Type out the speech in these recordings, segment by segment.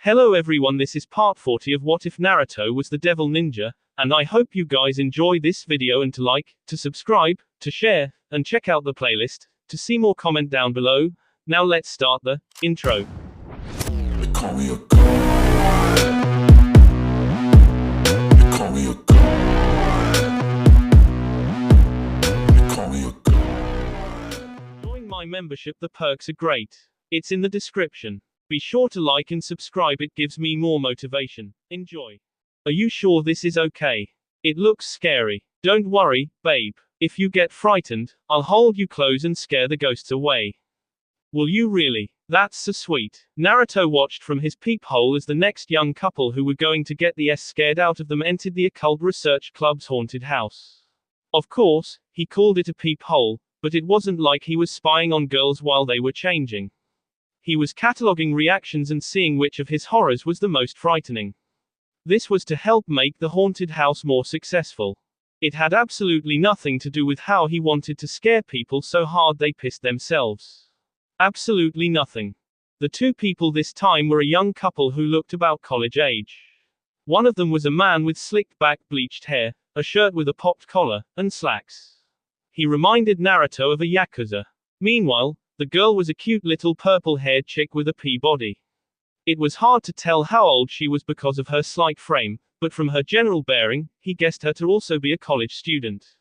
Hello everyone, this is part 40 of What If Naruto Was the Devil Ninja, and I hope you guys enjoy this video and to like, to subscribe, to share, and check out the playlist, to see more comment down below. Now let's start the intro. They call me a god. They call me a god. They call me a god. Join my membership, the perks are great. It's in the description. Be sure to like and subscribe, it gives me more motivation. Enjoy. Are you sure this is okay? It looks scary. Don't worry, babe. If you get frightened, I'll hold you close and scare the ghosts away. Will you really? That's so sweet. Naruto watched from his peephole as the next young couple who were going to get the scared out of them entered the occult research club's haunted house. Of course, he called it a peephole, but it wasn't like he was spying on girls while they were changing. He was cataloging reactions and seeing which of his horrors was the most frightening. This was to help make the haunted house more successful. It had absolutely nothing to do with how he wanted to scare people so hard they pissed themselves. Absolutely nothing. The two people this time were a young couple who looked about college age. One of them was a man with slicked back bleached hair, a shirt with a popped collar, and slacks. He reminded Naruto of a yakuza. Meanwhile, the girl was a cute little purple-haired chick with a pea body. It was hard to tell how old she was because of her slight frame, but from her general bearing, he guessed her to also be a college student.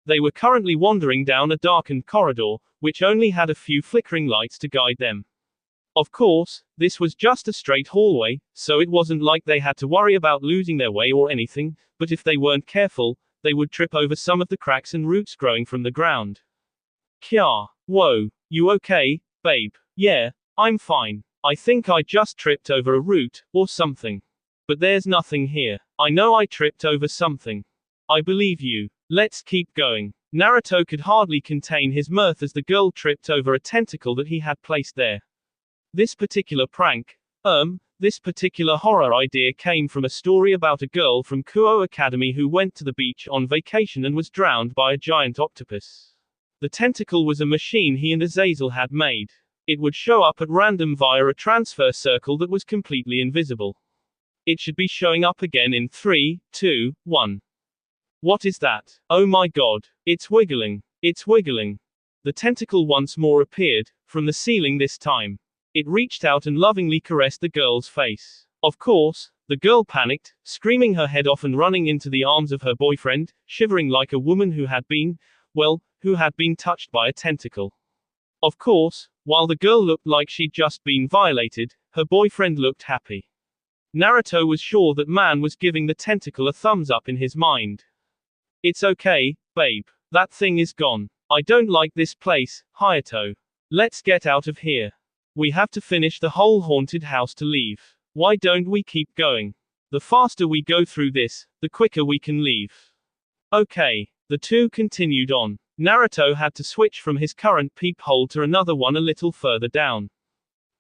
They were currently wandering down a darkened corridor, which only had a few flickering lights to guide them. Of course, this was just a straight hallway, so it wasn't like they had to worry about losing their way or anything, but if they weren't careful, they would trip over some of the cracks and roots growing from the ground. Kya. Whoa. You okay, babe? Yeah, I'm fine. I think I just tripped over a root, or something. But there's nothing here. I know I tripped over something. I believe you. Let's keep going. Naruto could hardly contain his mirth as the girl tripped over a tentacle that he had placed there. This particular this particular horror idea came from a story about a girl from Kuo Academy who went to the beach on vacation and was drowned by a giant octopus. The tentacle was a machine he and Azazel had made. It would show up at random via a transfer circle that was completely invisible. It should be showing up again in 3, 2, 1. What is that? Oh my god. It's wiggling. It's wiggling. The tentacle once more appeared, from the ceiling this time. It reached out and lovingly caressed the girl's face. Of course, the girl panicked, screaming her head off and running into the arms of her boyfriend, shivering like a woman who had been touched by a tentacle. Of course, while the girl looked like she'd just been violated, her boyfriend looked happy. Naruto was sure that man was giving the tentacle a thumbs up in his mind. It's okay, babe. That thing is gone. I don't like this place, Hayato. Let's get out of here. We have to finish the whole haunted house to leave. Why don't we keep going? The faster we go through this, the quicker we can leave. Okay. The two continued on. Naruto had to switch from his current peephole to another one a little further down.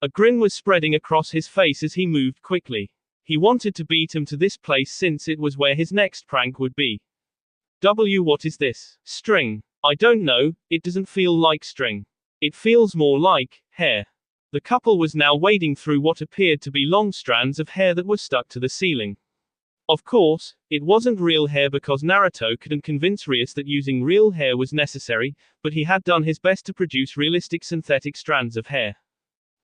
A grin was spreading across his face as he moved quickly. He wanted to beat him to this place since it was where his next prank would be. What is this? String. I don't know, it doesn't feel like string. It feels more like hair. The couple was now wading through what appeared to be long strands of hair that were stuck to the ceiling. Of course, it wasn't real hair because Naruto couldn't convince Rias that using real hair was necessary, but he had done his best to produce realistic synthetic strands of hair.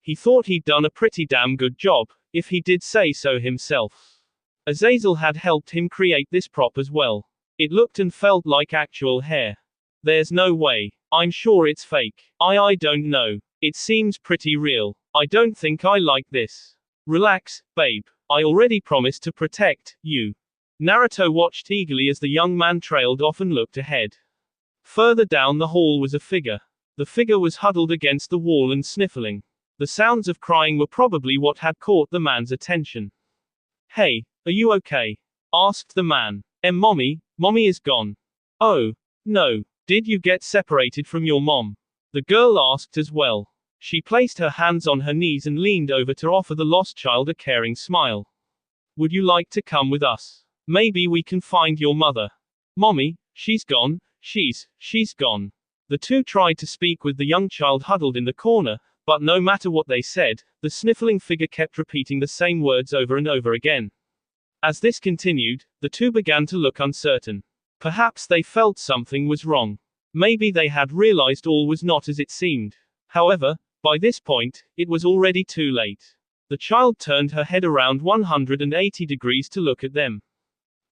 He thought he'd done a pretty damn good job, if he did say so himself. Azazel had helped him create this prop as well. It looked and felt like actual hair. There's no way. I'm sure it's fake. I don't know. It seems pretty real. I don't think I like this. Relax, babe. I already promised to protect you. Naruto watched eagerly as the young man trailed off and looked ahead. Further down the hall was a figure. The figure was huddled against the wall and sniffling. The sounds of crying were probably what had caught the man's attention. Hey, are you okay? Asked the man. Mommy is gone. Oh, no. Did you get separated from your mom? The girl asked as well. She placed her hands on her knees and leaned over to offer the lost child a caring smile. Would you like to come with us? Maybe we can find your mother. Mommy, she's gone, she's gone. The two tried to speak with the young child huddled in the corner, But no matter what they said, the sniffling figure kept repeating the same words over and over again. As this continued, the two began to look uncertain. Perhaps they felt something was wrong. Maybe they had realized all was not as it seemed. However, by this point, it was already too late. The child turned her head around 180 degrees to look at them.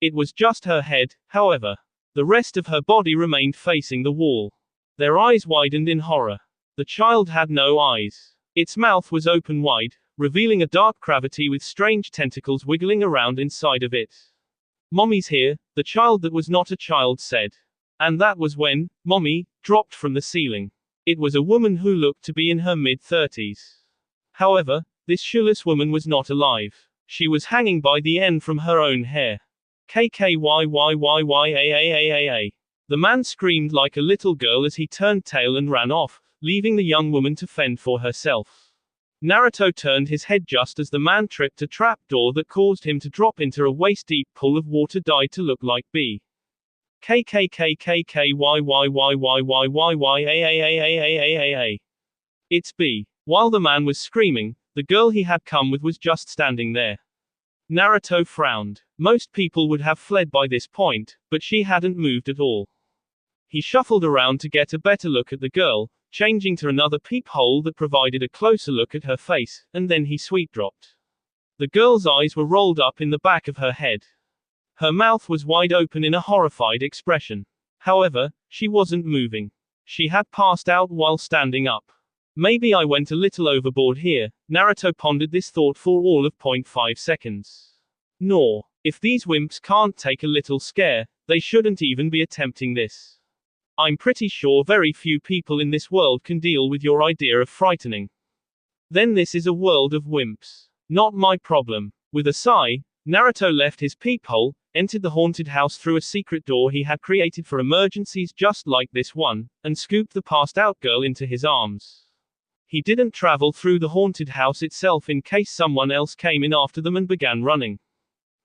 It was just her head, however. The rest of her body remained facing the wall. Their eyes widened in horror. The child had no eyes. Its mouth was open wide, revealing a dark cavity with strange tentacles wiggling around inside of it. "Mommy's here," the child that was not a child said. And that was when Mommy dropped from the ceiling. It was a woman who looked to be in her mid-30s. However, this shoeless woman was not alive. She was hanging by the end from her own hair. KKYYYYAAAAA. The man screamed like a little girl as he turned tail and ran off, leaving the young woman to fend for herself. Naruto turned his head just as the man tripped a trapdoor that caused him to drop into a waist-deep pool of water dyed to look like B. KKKKKYYYYYYYAAAAAAAA. It's B. While the man was screaming, the girl he had come with was just standing there. Naruto frowned. Most people would have fled by this point, but she hadn't moved at all. He shuffled around to get a better look at the girl, changing to another peephole that provided a closer look at her face, and then he sweet dropped. The girl's eyes were rolled up in the back of her head. Her mouth was wide open in a horrified expression. However, she wasn't moving. She had passed out while standing up. Maybe I went a little overboard here. Naruto pondered this thought for all of 0.5 seconds. Nor, if these wimps can't take a little scare, they shouldn't even be attempting this. I'm pretty sure very few people in this world can deal with your idea of frightening. Then this is a world of wimps. Not my problem. With a sigh, Naruto left his peephole, entered the haunted house through a secret door he had created for emergencies just like this one, and scooped the passed out girl into his arms. He didn't travel through the haunted house itself in case someone else came in after them and began running.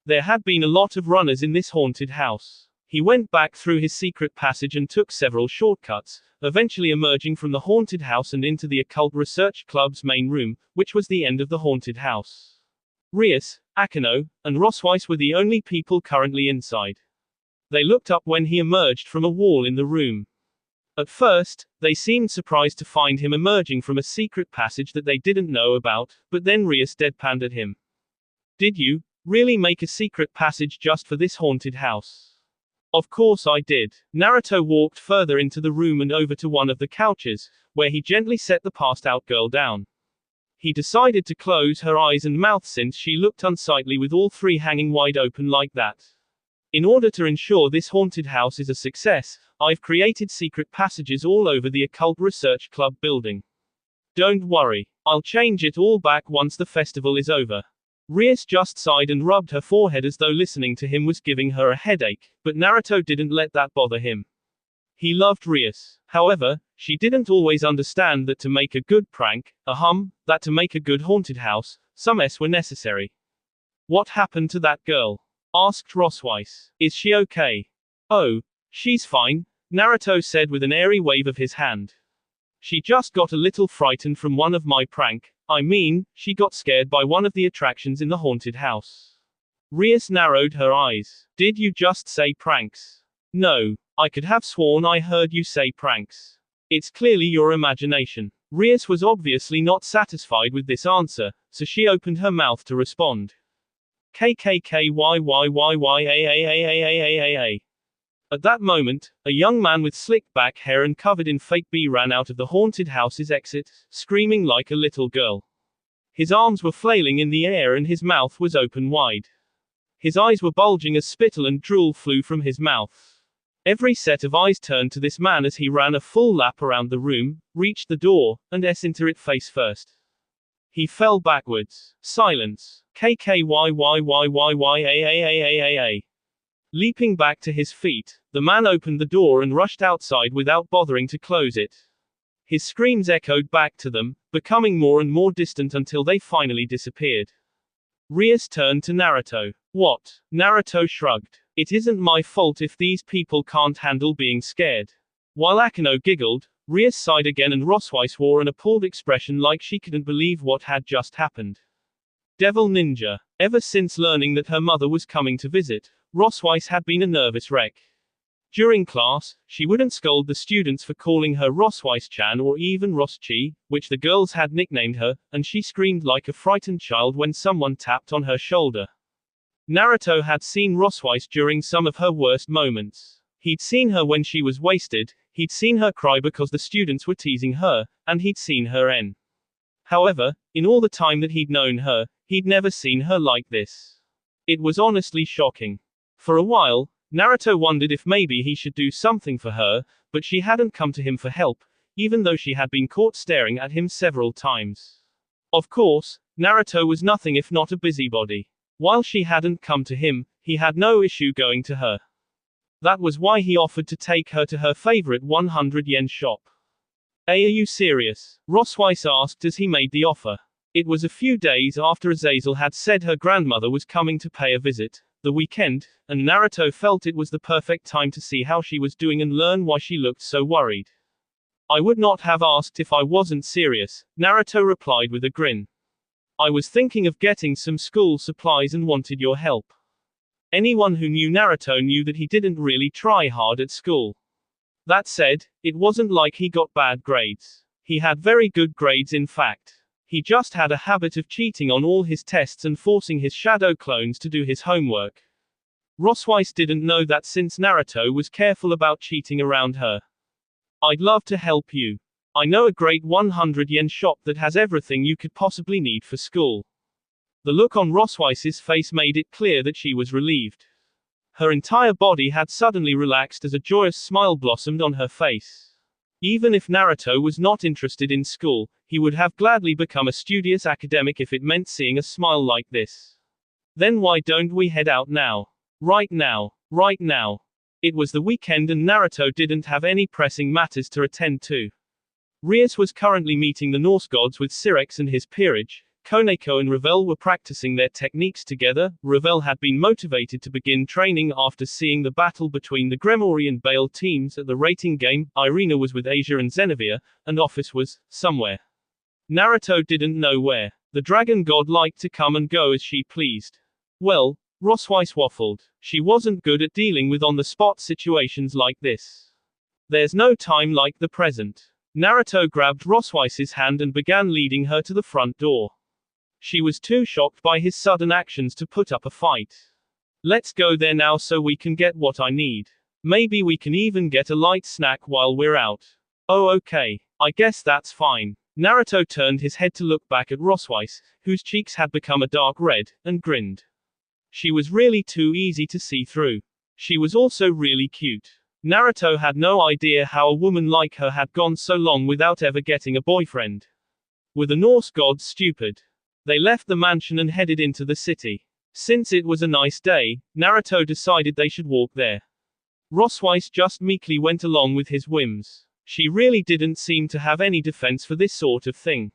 There had been a lot of runners in this haunted house. He went back through his secret passage and took several shortcuts, eventually emerging from the haunted house and into the Occult Research Club's main room, which was the end of the haunted house. Rias, Akeno, and Rosweiss were the only people currently inside. They looked up when he emerged from a wall in the room. At first, they seemed surprised to find him emerging from a secret passage that they didn't know about, but then Rias deadpanned at him. "Did you really make a secret passage just for this haunted house?" "Of course I did." Naruto walked further into the room and over to one of the couches, where he gently set the passed out girl down. He decided to close her eyes and mouth since she looked unsightly with all three hanging wide open like that. "In order to ensure this haunted house is a success, I've created secret passages all over the Occult Research Club building. Don't worry, I'll change it all back once the festival is over." Rias just sighed and rubbed her forehead as though listening to him was giving her a headache, but Naruto didn't let that bother him. He loved Rias. However, she didn't always understand that to make a good prank, that to make a good haunted house, some S were necessary. "What happened to that girl?" asked Rosweiss. "Is she okay?" "Oh, she's fine," Naruto said with an airy wave of his hand. "She just got a little frightened from one of my prank. She got scared by one of the attractions in the haunted house." Rias narrowed her eyes. "Did you just say pranks?" "No. I could have sworn I heard you say pranks." "It's clearly your imagination." Rias was obviously not satisfied with this answer, so she opened her mouth to respond. KKKYYYYAAAAAAAA. At that moment, a young man with slicked back hair and covered in fake B ran out of the haunted house's exit, screaming like a little girl. His arms were flailing in the air and his mouth was open wide. His eyes were bulging as spittle and drool flew from his mouth. Every set of eyes turned to this man as he ran a full lap around the room, reached the door, and entered it face first. He fell backwards. Silence. KKYYYYYAAAAAA. Leaping back to his feet, the man opened the door and rushed outside without bothering to close it. His screams echoed back to them, becoming more and more distant until they finally disappeared. Rias turned to Naruto. "What?" Naruto shrugged. "It isn't my fault if these people can't handle being scared." While Akeno giggled, Ria sighed again and Rosweiss wore an appalled expression like she couldn't believe what had just happened. Devil Ninja. Ever since learning that her mother was coming to visit, Rosweiss had been a nervous wreck. During class, she wouldn't scold the students for calling her Rosweiss-chan or even Roschi, which the girls had nicknamed her, and she screamed like a frightened child when someone tapped on her shoulder. Naruto had seen Rosweiss during some of her worst moments. He'd seen her when she was wasted, he'd seen her cry because the students were teasing her, and he'd seen her n. However, in all the time that he'd known her, he'd never seen her like this. It was honestly shocking. For a while, Naruto wondered if maybe he should do something for her, but she hadn't come to him for help, even though she had been caught staring at him several times. Of course, Naruto was nothing if not a busybody. While she hadn't come to him, he had no issue going to her. That was why he offered to take her to her favorite 100-yen shop. Hey, are you serious? Rosweiss asked as he made the offer. It was a few days after Azazel had said her grandmother was coming to pay a visit, the weekend, and Naruto felt it was the perfect time to see how she was doing and learn why she looked so worried. I would not have asked if I wasn't serious, Naruto replied with a grin. I was thinking of getting some school supplies and wanted your help. Anyone who knew Naruto knew that he didn't really try hard at school. That said, it wasn't like he got bad grades. He had very good grades in fact. He just had a habit of cheating on all his tests and forcing his shadow clones to do his homework. Rosweiss didn't know that since Naruto was careful about cheating around her. I'd love to help you. I know a great 100-yen shop that has everything you could possibly need for school. The look on Rosweiss's face made it clear that she was relieved. Her entire body had suddenly relaxed as a joyous smile blossomed on her face. Even if Naruto was not interested in school, he would have gladly become a studious academic if it meant seeing a smile like this. Then why don't we head out now? Right now. Right now. It was the weekend and Naruto didn't have any pressing matters to attend to. Rias was currently meeting the Norse gods with Syrinx and his peerage. Koneko and Ravel were practicing their techniques together. Ravel had been motivated to begin training after seeing the battle between the Gremory and Bale teams at the rating game. Irina was with Asia and Xenavia, and Office was somewhere. Naruto didn't know where. The dragon god liked to come and go as she pleased. Well, Rosweiss waffled. She wasn't good at dealing with on-the-spot situations like this. There's no time like the present. Naruto grabbed Rosweiss's hand and began leading her to the front door. She was too shocked by his sudden actions to put up a fight. Let's go there now so we can get what I need. Maybe we can even get a light snack while we're out. Oh okay, I guess that's fine. Naruto turned his head to look back at Rosweiss, whose cheeks had become a dark red, and grinned. She was really too easy to see through. She was also really cute. Naruto had no idea how a woman like her had gone so long without ever getting a boyfriend. Were the Norse gods stupid? They left the mansion and headed into the city. Since it was a nice day, Naruto decided they should walk there. Rosweiss just meekly went along with his whims. She really didn't seem to have any defense for this sort of thing.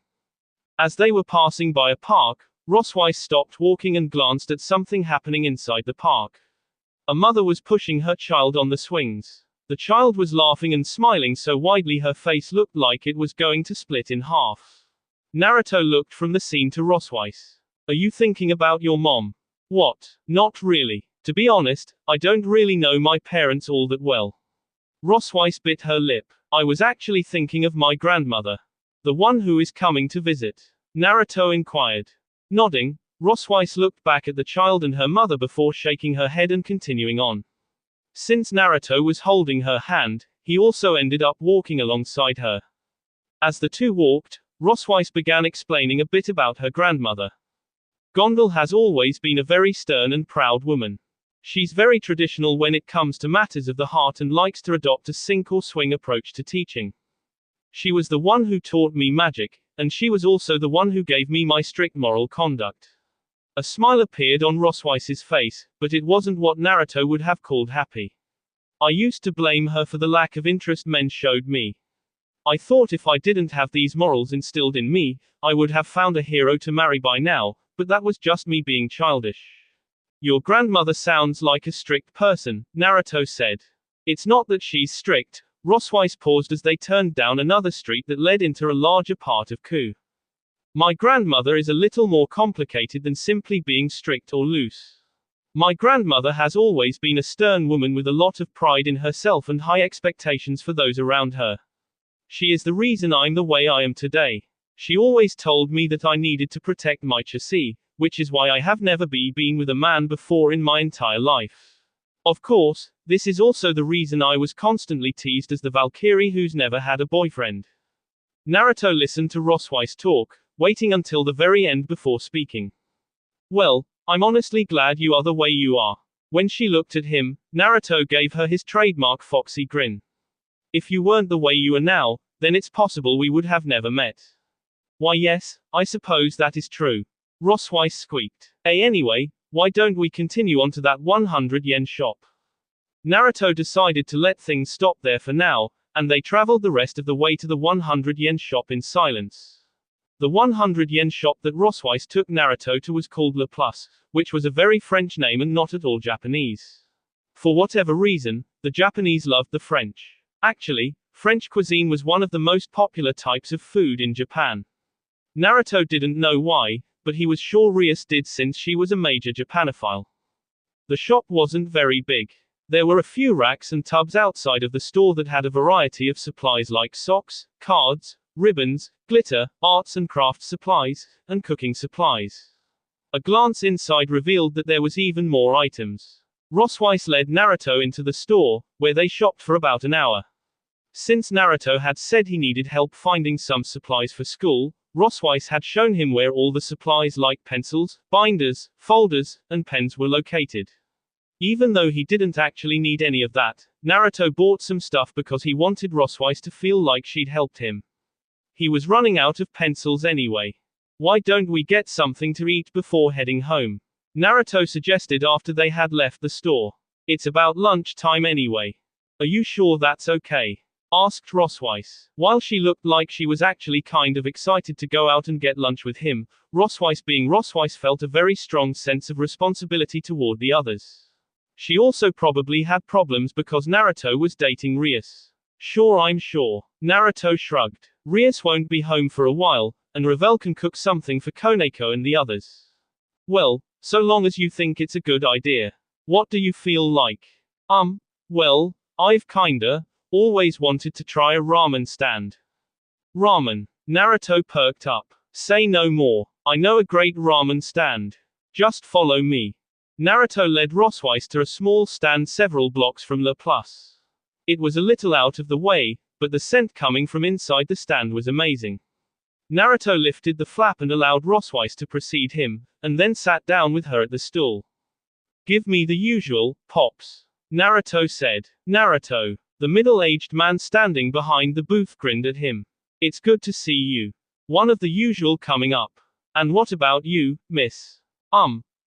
As they were passing by a park, Rosweiss stopped walking and glanced at something happening inside the park. A mother was pushing her child on the swings. The child was laughing and smiling so widely her face looked like it was going to split in half. Naruto looked from the scene to Rosweiss. Are you thinking about your mom? What? Not really. To be honest, I don't really know my parents all that well. Rosweiss bit her lip. I was actually thinking of my grandmother. The one who is coming to visit. Naruto inquired. Nodding, Rosweiss looked back at the child and her mother before shaking her head and continuing on. Since Naruto was holding her hand, he also ended up walking alongside her. As the two walked, Rosweiss began explaining a bit about her grandmother. Gondal has always been a very stern and proud woman. She's very traditional when it comes to matters of the heart and likes to adopt a sink or swing approach to teaching. She was the one who taught me magic, and she was also the one who gave me my strict moral conduct. A smile appeared on Rosweiss's face, but it wasn't what Naruto would have called happy. I used to blame her for the lack of interest men showed me. I thought if I didn't have these morals instilled in me, I would have found a hero to marry by now, but that was just me being childish. Your grandmother sounds like a strict person, Naruto said. It's not that she's strict, Rosweiss paused as they turned down another street that led into a larger part of Ku. My grandmother is a little more complicated than simply being strict or loose. My grandmother has always been a stern woman with a lot of pride in herself and high expectations for those around her. She is the reason I'm the way I am today. She always told me that I needed to protect my chassis, which is why I have never been with a man before in my entire life. Of course, this is also the reason I was constantly teased as the Valkyrie who's never had a boyfriend. Naruto listened to Rosweiss talk, waiting until the very end before speaking. Well, I'm honestly glad you are the way you are. When she looked at him, Naruto gave her his trademark foxy grin. If you weren't the way you are now, then it's possible we would have never met. Why yes, I suppose that is true. Rosweiss squeaked. Anyway, why don't we continue on to that 100 yen shop? Naruto decided to let things stop there for now, and they traveled the rest of the way to the 100 yen shop in silence. The 100 yen shop that Rosweiss took Naruto to was called Le Plus, which was a very French name and not at all Japanese. For whatever reason, the Japanese loved the French. Actually, French cuisine was one of the most popular types of food in Japan. Naruto didn't know why, but he was sure Rias did since she was a major Japanophile. The shop wasn't very big. There were a few racks and tubs outside of the store that had a variety of supplies like socks, cards, ribbons, glitter, arts and crafts supplies, and cooking supplies. A glance inside revealed that there was even more items. Rosweiss led Naruto into the store, where they shopped for about an hour. Since Naruto had said he needed help finding some supplies for school, Rosweiss had shown him where all the supplies like pencils, binders, folders, and pens were located. Even though he didn't actually need any of that, Naruto bought some stuff because he wanted Rosweiss to feel like she'd helped him. He was running out of pencils anyway. Why don't we get something to eat before heading home? Naruto suggested after they had left the store. It's about lunch time anyway. Are you sure that's okay? Asked Rosweiss. While she looked like she was actually kind of excited to go out and get lunch with him, Rosweiss being Rosweiss felt a very strong sense of responsibility toward the others. She also probably had problems because Naruto was dating Rias. Sure, I'm sure. Naruto shrugged. Rias won't be home for a while, and Ravel can cook something for Koneko and the others. Well, so long as you think it's a good idea. What do you feel like? Well, I've kinda always wanted to try a ramen stand. Ramen. Naruto perked up. Say no more. I know a great ramen stand. Just follow me. Naruto led Rosweiss to a small stand several blocks from Le Plus. It was a little out of the way, but the scent coming from inside the stand was amazing. Naruto lifted the flap and allowed Rosweiss to precede him, and then sat down with her at the stool. Give me the usual, Pops. Naruto said. Naruto. The middle-aged man standing behind the booth grinned at him. It's good to see you. One of the usual coming up. And what about you, miss?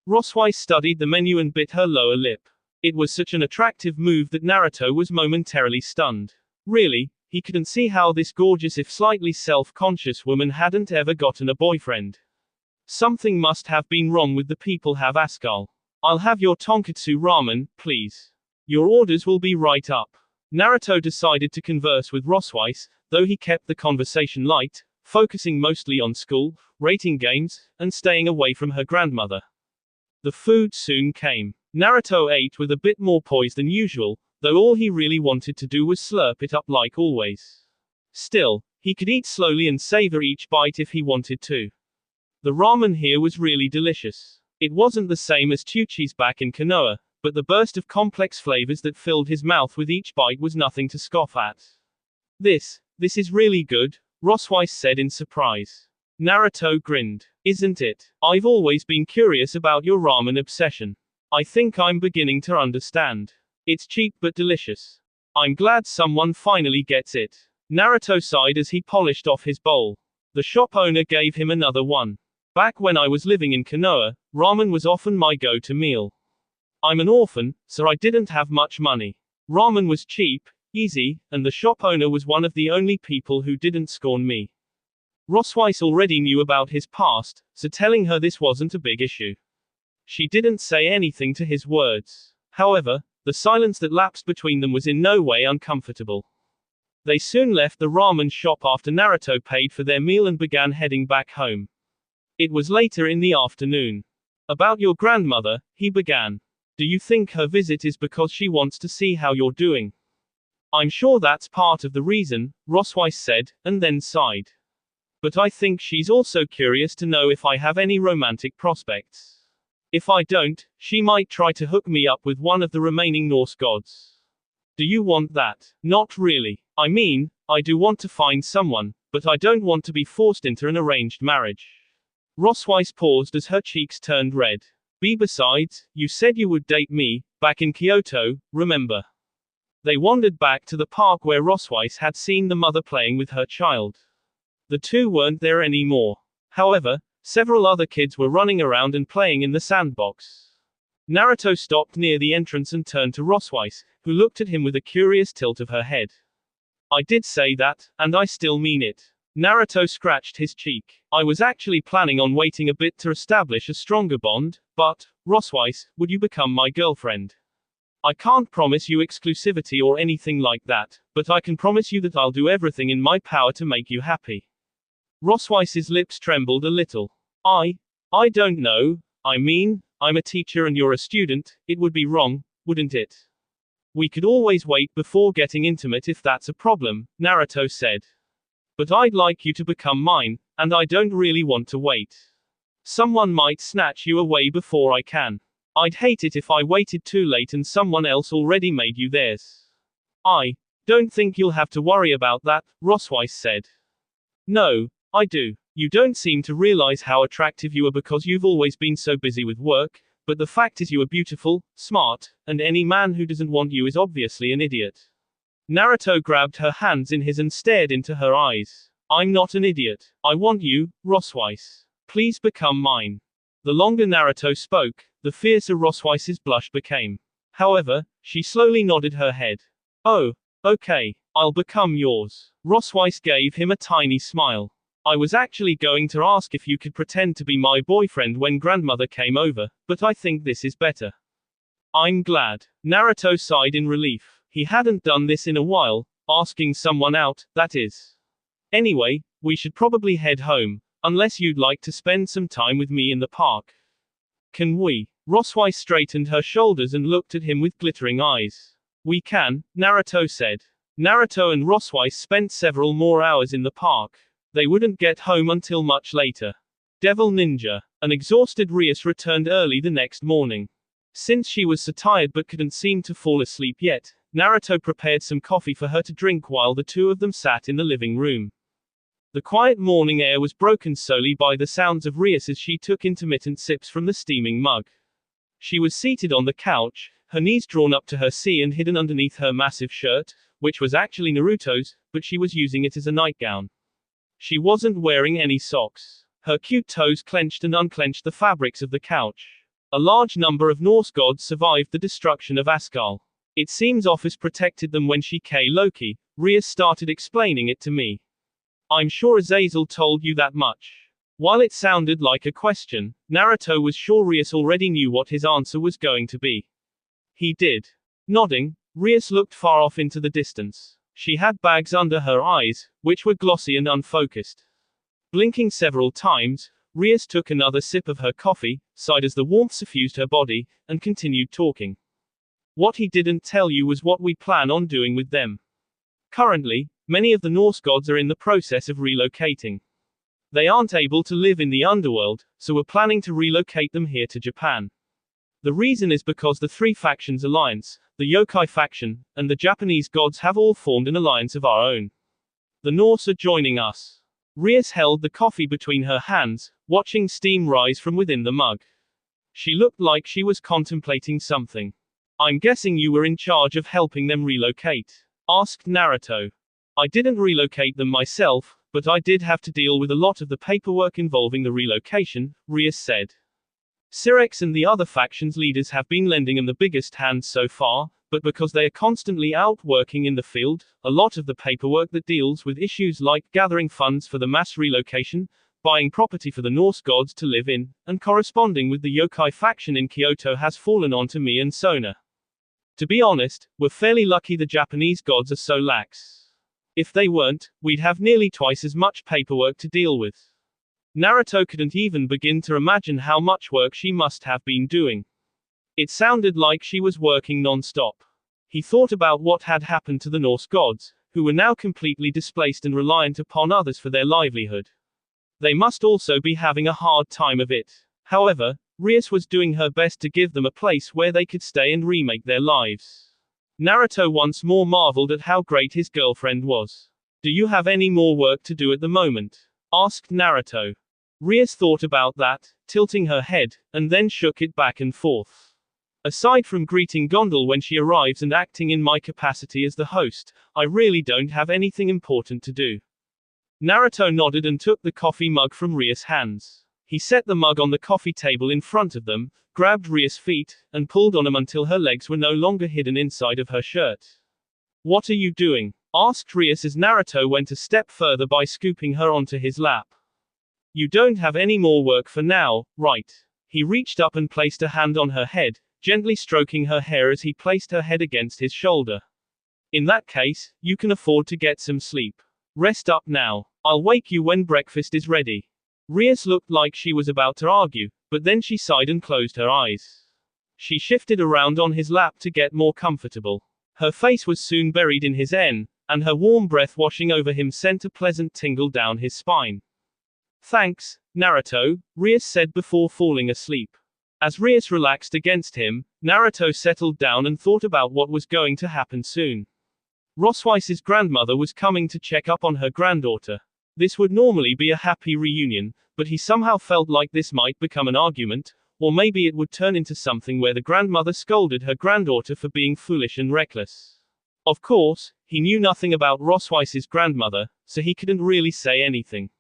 Rosweiss studied the menu and bit her lower lip. It was such an attractive move that Naruto was momentarily stunned. Really, he couldn't see how this gorgeous if slightly self-conscious woman hadn't ever gotten a boyfriend. Something must have been wrong with the people have Askal. I'll have your tonkatsu ramen, please. Your orders will be right up. Naruto decided to converse with Rosweiss, though he kept the conversation light, focusing mostly on school, rating games, and staying away from her grandmother. The food soon came. Naruto ate with a bit more poise than usual, though all he really wanted to do was slurp it up like always. Still, he could eat slowly and savor each bite if he wanted to. The ramen here was really delicious. It wasn't the same as Chuchi's back in Konoha, but the burst of complex flavors that filled his mouth with each bite was nothing to scoff at. This is really good, Rosweiss said in surprise. Naruto grinned. Isn't it? I've always been curious about your ramen obsession. I think I'm beginning to understand. It's cheap but delicious. I'm glad someone finally gets it. Naruto sighed as he polished off his bowl. The shop owner gave him another one. Back when I was living in Konoha, ramen was often my go-to meal. I'm an orphan, so I didn't have much money. Ramen was cheap, easy, and the shop owner was one of the only people who didn't scorn me. Rosweiss already knew about his past, so telling her this wasn't a big issue. She didn't say anything to his words. However, the silence that lapsed between them was in no way uncomfortable. They soon left the ramen shop after Naruto paid for their meal and began heading back home. It was later in the afternoon. About your grandmother, he began. Do you think her visit is because she wants to see how you're doing? I'm sure that's part of the reason, Rosweiss said, and then sighed. But I think she's also curious to know if I have any romantic prospects. If I don't, she might try to hook me up with one of the remaining Norse gods. Do you want that? Not really. I mean, I do want to find someone, but I don't want to be forced into an arranged marriage. Rosweiss paused as her cheeks turned red. Besides, you said you would date me, back in Kyoto, remember? They wandered back to the park where Rosweiss had seen the mother playing with her child. The two weren't there anymore. However, several other kids were running around and playing in the sandbox. Naruto stopped near the entrance and turned to Rosweiss, who looked at him with a curious tilt of her head. I did say that, and I still mean it. Naruto scratched his cheek. I was actually planning on waiting a bit to establish a stronger bond, but, Rosweiss, would you become my girlfriend? I can't promise you exclusivity or anything like that, but I can promise you that I'll do everything in my power to make you happy. Rosweiss's lips trembled a little. I don't know, I mean, I'm a teacher and you're a student, it would be wrong, wouldn't it? We could always wait before getting intimate if that's a problem, Naruto said. But I'd like you to become mine, and I don't really want to wait. Someone might snatch you away before I can. I'd hate it if I waited too late and someone else already made you theirs. I don't think you'll have to worry about that, Rosweiss said. No, I do. You don't seem to realize how attractive you are because you've always been so busy with work, but the fact is you are beautiful, smart, and any man who doesn't want you is obviously an idiot. Naruto grabbed her hands in his and stared into her eyes. I'm not an idiot. I want you, Rosweiss. Please become mine. The longer Naruto spoke, the fiercer Rosweiss's blush became. However, she slowly nodded her head. Oh, okay, I'll become yours. Rosweiss gave him a tiny smile. I was actually going to ask if you could pretend to be my boyfriend when grandmother came over, but I think this is better. I'm glad. Naruto sighed in relief. He hadn't done this in a while, asking someone out, that is. Anyway, we should probably head home, unless you'd like to spend some time with me in the park. Can we? Rosweiss straightened her shoulders and looked at him with glittering eyes. We can, Naruto said. Naruto and Rosweiss spent several more hours in the park. They wouldn't get home until much later. Devil Ninja. An exhausted Rias returned early the next morning. Since she was so tired but couldn't seem to fall asleep yet, Naruto prepared some coffee for her to drink while the two of them sat in the living room. The quiet morning air was broken solely by the sounds of Rias as she took intermittent sips from the steaming mug. She was seated on the couch, her knees drawn up to her sea and hidden underneath her massive shirt, which was actually Naruto's, but she was using it as a nightgown. She wasn't wearing any socks. Her cute toes clenched and unclenched the fabrics of the couch. A large number of Norse gods survived the destruction of Asgard. It seems Office protected them when she K. Loki, Rias started explaining it to me. I'm sure Azazel told you that much. While it sounded like a question, Naruto was sure Rias already knew what his answer was going to be. He did. Nodding, Rias looked far off into the distance. She had bags under her eyes, which were glossy and unfocused. Blinking several times, Rias took another sip of her coffee, sighed as the warmth suffused her body, and continued talking. What he didn't tell you was what we plan on doing with them. Currently, many of the Norse gods are in the process of relocating. They aren't able to live in the underworld, so we're planning to relocate them here to Japan. The reason is because the three factions alliance, the yokai faction, and the Japanese gods have all formed an alliance of our own. The Norse are joining us. Rias held the coffee between her hands, watching steam rise from within the mug. She looked like she was contemplating something. I'm guessing you were in charge of helping them relocate? Asked Naruto. I didn't relocate them myself, but I did have to deal with a lot of the paperwork involving the relocation, Rias said. Syrex and the other factions leaders have been lending them the biggest hand so far, but because they are constantly out working in the field, a lot of the paperwork that deals with issues like gathering funds for the mass relocation, buying property for the Norse gods to live in, and corresponding with the yokai faction in Kyoto has fallen onto me and Sona. To be honest, we're fairly lucky the Japanese gods are so lax. If they weren't, we'd have nearly twice as much paperwork to deal with. Naruto couldn't even begin to imagine how much work she must have been doing. It sounded like she was working non-stop. He thought about what had happened to the Norse gods, who were now completely displaced and reliant upon others for their livelihood. They must also be having a hard time of it. However, Rias was doing her best to give them a place where they could stay and remake their lives. Naruto once more marveled at how great his girlfriend was. "Do you have any more work to do at the moment?" asked Naruto. Rias thought about that, tilting her head, and then shook it back and forth. "Aside from greeting Gondal when she arrives and acting in my capacity as the host, I really don't have anything important to do." Naruto nodded and took the coffee mug from Rias' hands. He set the mug on the coffee table in front of them, grabbed Rias' feet, and pulled on them until her legs were no longer hidden inside of her shirt. "What are you doing?" asked Rias as Naruto went a step further by scooping her onto his lap. "You don't have any more work for now, right?" He reached up and placed a hand on her head, gently stroking her hair as he placed her head against his shoulder. "In that case, you can afford to get some sleep. Rest up now. I'll wake you when breakfast is ready." Rias looked like she was about to argue, but then she sighed and closed her eyes. She shifted around on his lap to get more comfortable. Her face was soon buried in his and her warm breath washing over him sent a pleasant tingle down his spine. "Thanks, Naruto," Rias said before falling asleep. As Rias relaxed against him, Naruto settled down and thought about what was going to happen soon. Roswice's grandmother was coming to check up on her granddaughter. This would normally be a happy reunion, but he somehow felt like this might become an argument, or maybe it would turn into something where the grandmother scolded her granddaughter for being foolish and reckless. Of course, he knew nothing about Roswice's grandmother, so he couldn't really say anything.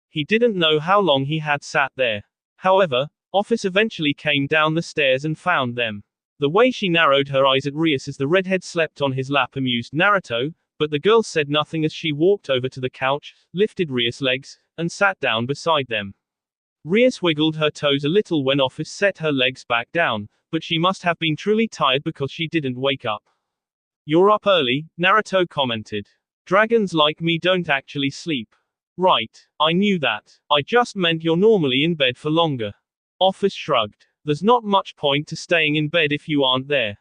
He didn't know how long he had sat there. However, Office eventually came down the stairs and found them. The way she narrowed her eyes at Rias as the redhead slept on his lap amused Naruto, but the girl said nothing as she walked over to the couch, lifted Rias' legs, and sat down beside them. Rias wiggled her toes a little when Office set her legs back down, but she must have been truly tired because she didn't wake up. "You're up early," Naruto commented. "Dragons like me don't actually sleep." "Right, I knew that. I just meant you're normally in bed for longer." Office shrugged. "There's not much point to staying in bed if you aren't there."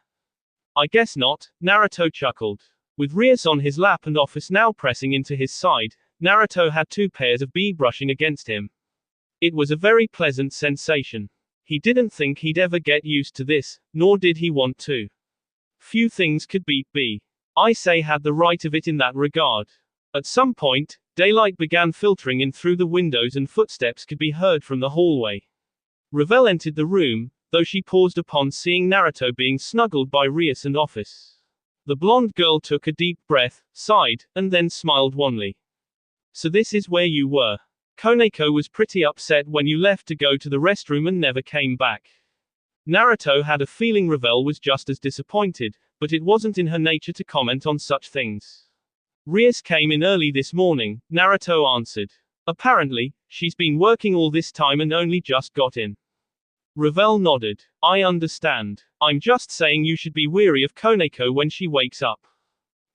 "I guess not," Naruto chuckled. With Rias on his lap and Office now pressing into his side, Naruto had two pairs of bee brushing against him. It was a very pleasant sensation. He didn't think he'd ever get used to this, nor did he want to. Few things could beat bee. I say had the right of it in that regard. At some point, daylight began filtering in through the windows and footsteps could be heard from the hallway. Revel entered the room, though she paused upon seeing Naruto being snuggled by Rias and Office. The blonde girl took a deep breath, sighed, and then smiled wanly. "So this is where you were. Koneko was pretty upset when you left to go to the restroom and never came back." Naruto had a feeling Revel was just as disappointed, but it wasn't in her nature to comment on such things. "Rias came in early this morning," Naruto answered. "Apparently, she's been working all this time and only just got in." Revel nodded. "I understand. I'm just saying you should be weary of Koneko when she wakes up.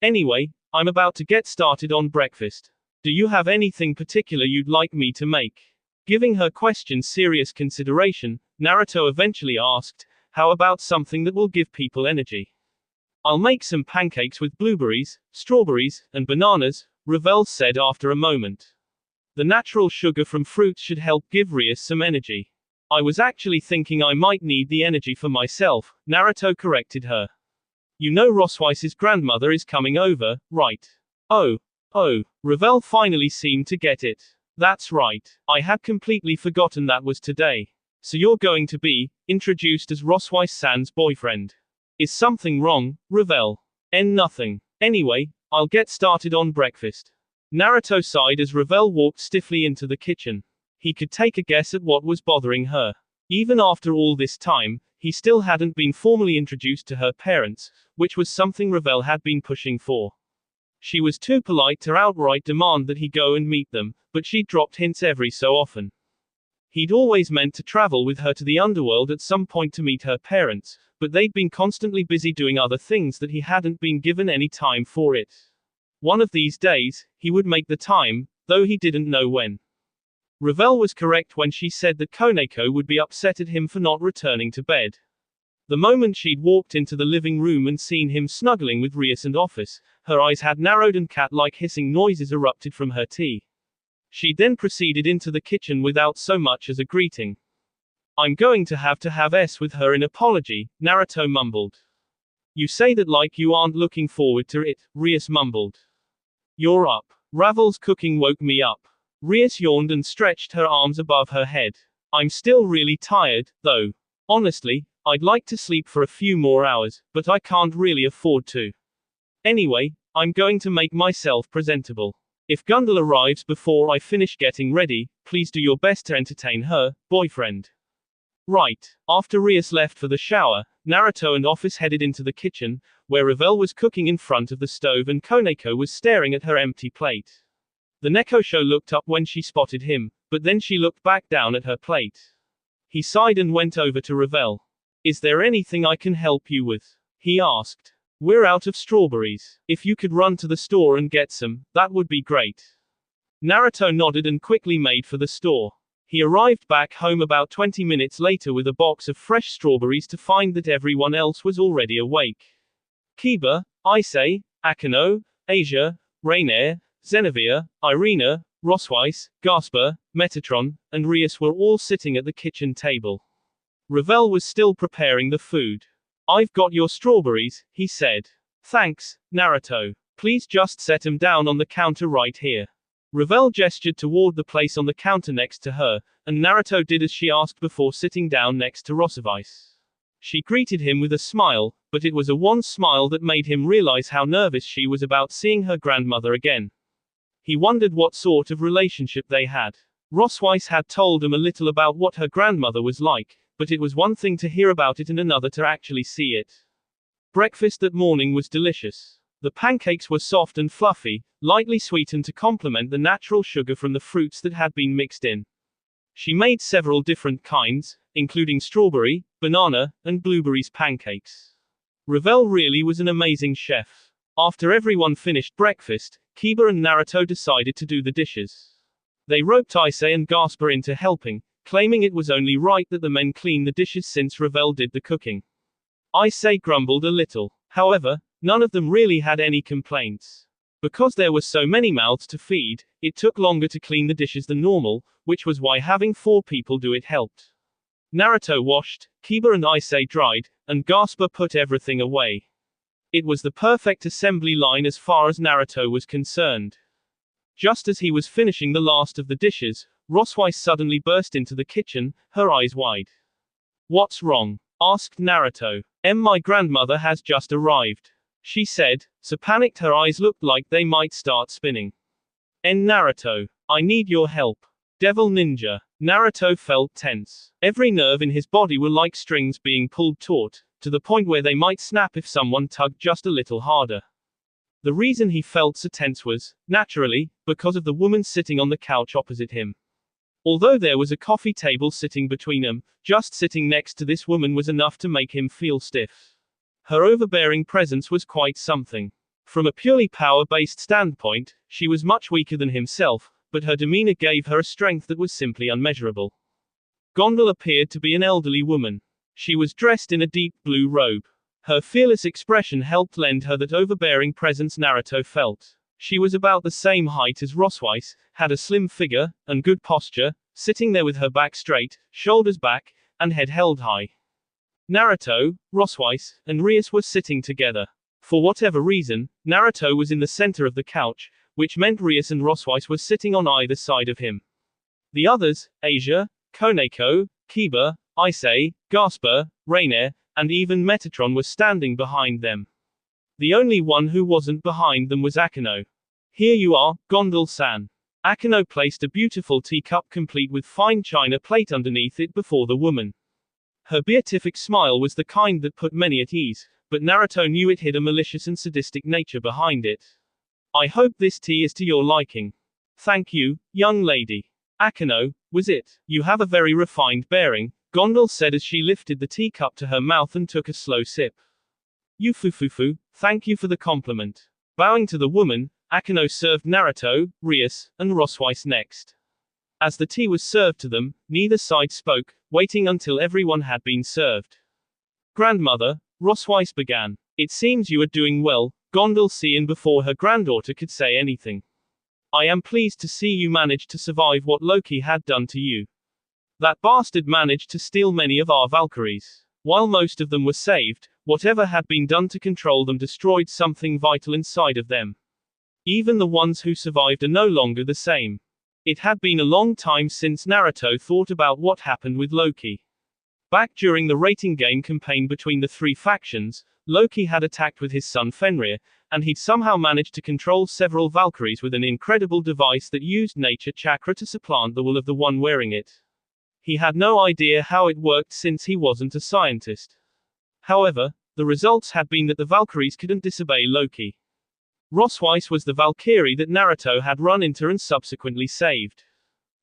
Anyway, I'm about to get started on breakfast. Do you have anything particular you'd like me to make?" Giving her question serious consideration, Naruto eventually asked, "How about something that will give people energy?" "I'll make some pancakes with blueberries, strawberries, and bananas," Revel said after a moment. "The natural sugar from fruits should help give Rias some energy." "I was actually thinking I might need the energy for myself," Naruto corrected her. "You know Roswice's grandmother is coming over, right?" Oh, Revel finally seemed to get it. "That's right. I had completely forgotten that was today. So you're going to be introduced as Roswice-san's boyfriend. Is something wrong, Revel?" Nothing. Anyway, I'll get started on breakfast." Naruto sighed as Revel walked stiffly into the kitchen. He could take a guess at what was bothering her. Even after all this time, he still hadn't been formally introduced to her parents, which was something Revel had been pushing for. She was too polite to outright demand that he go and meet them, but she dropped hints every so often. He'd always meant to travel with her to the underworld at some point to meet her parents, but they'd been constantly busy doing other things that he hadn't been given any time for it. One of these days, he would make the time, though he didn't know when. Ravel was correct when she said that Koneko would be upset at him for not returning to bed. The moment she'd walked into the living room and seen him snuggling with Rias and Office, her eyes had narrowed and cat-like hissing noises erupted from her tea. She then proceeded into the kitchen without so much as a greeting. I'm going to have S with her in apology, Naruto mumbled. You say that like you aren't looking forward to it, Rias mumbled. You're up. Ravel's cooking woke me up. Rias yawned and stretched her arms above her head. I'm still really tired, though. Honestly, I'd like to sleep for a few more hours, but I can't really afford to. Anyway, I'm going to make myself presentable. If Gundle arrives before I finish getting ready, please do your best to entertain her, boyfriend. Right. After Rias left for the shower, Naruto and Office headed into the kitchen, where Ravel was cooking in front of the stove and Koneko was staring at her empty plate. The Nekosho looked up when she spotted him, but then she looked back down at her plate. He sighed and went over to Ravel. Is there anything I can help you with? He asked. We're out of strawberries. If you could run to the store and get some, that would be great. Naruto nodded and quickly made for the store. He arrived back home about 20 minutes later with a box of fresh strawberries to find that everyone else was already awake. Kiba, Issei, Akano, Asia, Rainier, Zenevia, Irina, Rosweiss, Gasper, Metatron, and Rias were all sitting at the kitchen table. Ravel was still preparing the food. I've got your strawberries, he said. Thanks, Naruto. Please just set 'em down on the counter right here. Ravel gestured toward the place on the counter next to her, and Naruto did as she asked before sitting down next to Rosweiss. She greeted him with a smile, but it was a wan smile that made him realize how nervous she was about seeing her grandmother again. He wondered what sort of relationship they had. Rosweiss had told him a little about what her grandmother was like, but it was one thing to hear about it and another to actually see it. Breakfast that morning was delicious. The pancakes were soft and fluffy, lightly sweetened to complement the natural sugar from the fruits that had been mixed in. She made several different kinds, including strawberry, banana, and blueberries pancakes. Ravel really was an amazing chef. After everyone finished breakfast, Kiba and Naruto decided to do the dishes. They roped Issei and Gasper into helping, claiming it was only right that the men clean the dishes since Ravel did the cooking. Issei grumbled a little. However, none of them really had any complaints. Because there were so many mouths to feed, it took longer to clean the dishes than normal, which was why having 4 people do it helped. Naruto washed, Kiba and Issei dried, and Gasper put everything away. It was the perfect assembly line as far as Naruto was concerned. Just as he was finishing the last of the dishes, Rosweiss suddenly burst into the kitchen, her eyes wide. What's wrong? Asked Naruto. My grandmother has just arrived, she said, so panicked her eyes looked like they might start spinning. Naruto. I need your help. Devil Ninja. Naruto felt tense. Every nerve in his body were like strings being pulled taut, to the point where they might snap if someone tugged just a little harder. The reason he felt so tense was, naturally, because of the woman sitting on the couch opposite him. Although there was a coffee table sitting between them, just sitting next to this woman was enough to make him feel stiff. Her overbearing presence was quite something. From a purely power-based standpoint, she was much weaker than himself, but her demeanor gave her a strength that was simply unmeasurable. Gondal appeared to be an elderly woman. She was dressed in a deep blue robe. Her fearless expression helped lend her that overbearing presence Naruto felt. She was about the same height as Rosweiss, had a slim figure, and good posture, sitting there with her back straight, shoulders back, and head held high. Naruto, Rosweiss, and Rias were sitting together. For whatever reason, Naruto was in the center of the couch, which meant Rias and Rosweiss were sitting on either side of him. The others, Asia, Koneko, Kiba, Issei, Gasper, Rainier, and even Metatron were standing behind them. The only one who wasn't behind them was Akano. Here you are, Gondal-san. Akano placed a beautiful teacup complete with fine china plate underneath it before the woman. Her beatific smile was the kind that put many at ease, but Naruto knew it hid a malicious and sadistic nature behind it. I hope this tea is to your liking. Thank you, young lady. Akano, was it? You have a very refined bearing, Gondal said as she lifted the teacup to her mouth and took a slow sip. Yufufufu, thank you for the compliment. Bowing to the woman, Akeno served Naruto, Rias, and Roswise next. As the tea was served to them, neither side spoke, waiting until everyone had been served. Grandmother, Roswise began. It seems you are doing well, Gondal said before her granddaughter could say anything. I am pleased to see you managed to survive what Loki had done to you. That bastard managed to steal many of our Valkyries. While most of them were saved, whatever had been done to control them destroyed something vital inside of them. Even the ones who survived are no longer the same. It had been a long time since Naruto thought about what happened with Loki. Back during the rating game campaign between the three factions, Loki had attacked with his son Fenrir, and he'd somehow managed to control several Valkyries with an incredible device that used nature chakra to supplant the will of the one wearing it. He had no idea how it worked since he wasn't a scientist. However, the results had been that the Valkyries couldn't disobey Loki. Roswise was the Valkyrie that Naruto had run into and subsequently saved.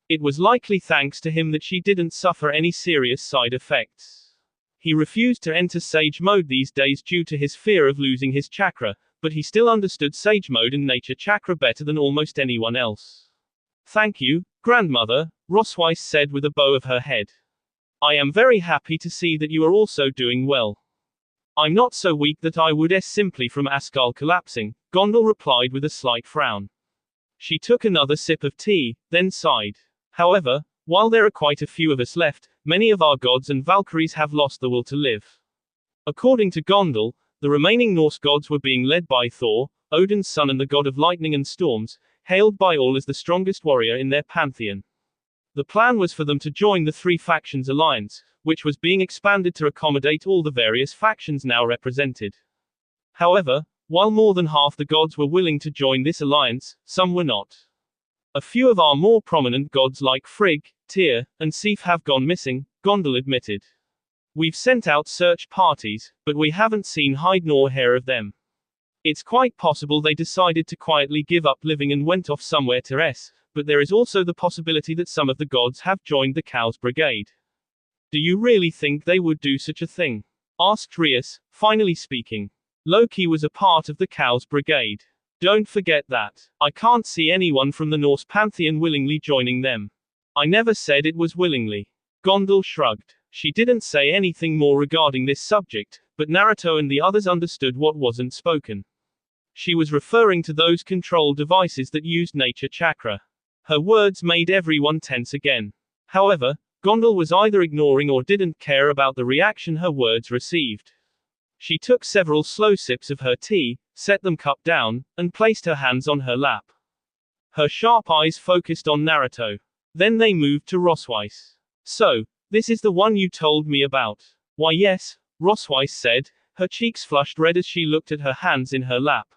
It was likely thanks to him that she didn't suffer any serious side effects. He refused to enter Sage Mode these days due to his fear of losing his chakra, but he still understood Sage Mode and Nature Chakra better than almost anyone else. Thank you, Grandmother, Roswise said with a bow of her head. I am very happy to see that you are also doing well. I'm not so weak that I would simply from a skull collapsing, Gondal replied with a slight frown. She took another sip of tea, then sighed. However, while there are quite a few of us left, many of our gods and Valkyries have lost the will to live. According to Gondal, the remaining Norse gods were being led by Thor, Odin's son and the god of lightning and storms, hailed by all as the strongest warrior in their pantheon. The plan was for them to join the three factions alliance, which was being expanded to accommodate all the various factions now represented. However, while more than half the gods were willing to join this alliance, some were not. A few of our more prominent gods like Frigg, Tyr, and Sif have gone missing, Gondal admitted. We've sent out search parties, but we haven't seen hide nor hair of them. It's quite possible they decided to quietly give up living and went off somewhere to rest, but there is also the possibility that some of the gods have joined the Cows Brigade. Do you really think they would do such a thing? Asked Rias, finally speaking. Loki was a part of the Cows Brigade. Don't forget that. I can't see anyone from the Norse pantheon willingly joining them. I never said it was willingly. Gondal shrugged. She didn't say anything more regarding this subject, but Naruto and the others understood what wasn't spoken. She was referring to those control devices that used nature chakra. Her words made everyone tense again. However, Gondal was either ignoring or didn't care about the reaction her words received. She took several slow sips of her tea, set them cup down, and placed her hands on her lap. Her sharp eyes focused on Naruto. Then they moved to Roswise. So, this is the one you told me about. Why yes, Roswise said, her cheeks flushed red as she looked at her hands in her lap.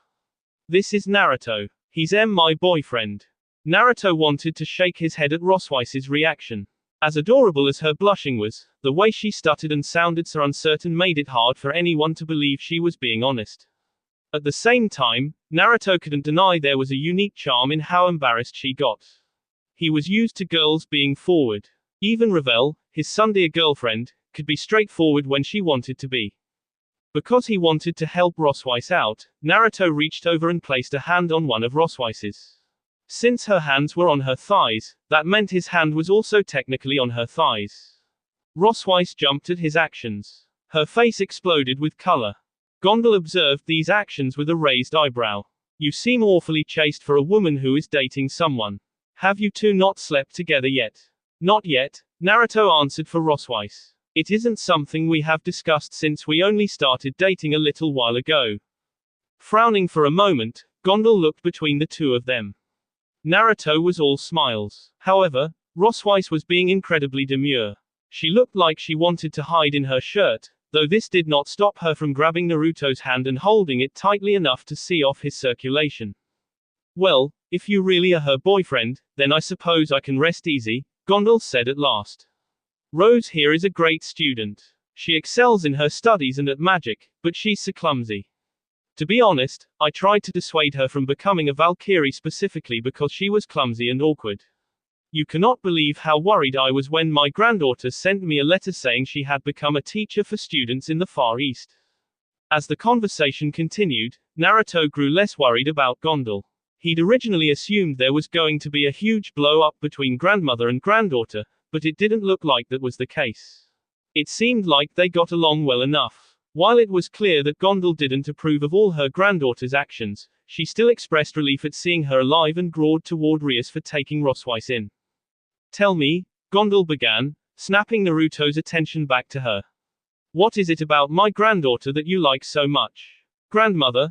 This is Naruto. He's my boyfriend. Naruto wanted to shake his head at Roswise's reaction. As adorable as her blushing was, the way she stuttered and sounded so uncertain made it hard for anyone to believe she was being honest. At the same time, Naruto couldn't deny there was a unique charm in how embarrassed she got. He was used to girls being forward. Even Ravel, his Sunday girlfriend, could be straightforward when she wanted to be. Because he wanted to help Roswise out, Naruto reached over and placed a hand on one of Roswise's. Since her hands were on her thighs, that meant his hand was also technically on her thighs. Roswise jumped at his actions. Her face exploded with color. Gondal observed these actions with a raised eyebrow. You seem awfully chaste for a woman who is dating someone. Have you two not slept together yet? Not yet, Naruto answered for Roswise. It isn't something we have discussed since we only started dating a little while ago. Frowning for a moment, Gondal looked between the two of them. Naruto was all smiles. However, Roswise was being incredibly demure. She looked like she wanted to hide in her shirt, though this did not stop her from grabbing Naruto's hand and holding it tightly enough to see off his circulation. Well, if you really are her boyfriend, then I suppose I can rest easy, Gondal said at last. Rose here is a great student. She excels in her studies and at magic, but she's so clumsy. To be honest, I tried to dissuade her from becoming a Valkyrie specifically because she was clumsy and awkward. You cannot believe how worried I was when my granddaughter sent me a letter saying she had become a teacher for students in the Far East. As the conversation continued, Naruto grew less worried about Gondal. He'd originally assumed there was going to be a huge blow-up between grandmother and granddaughter, but it didn't look like that was the case. It seemed like they got along well enough. While it was clear that Gondal didn't approve of all her granddaughter's actions, she still expressed relief at seeing her alive and growled toward Rias for taking Rosweiss in. Tell me, Gondal began, snapping Naruto's attention back to her. What is it about my granddaughter that you like so much? Grandmother,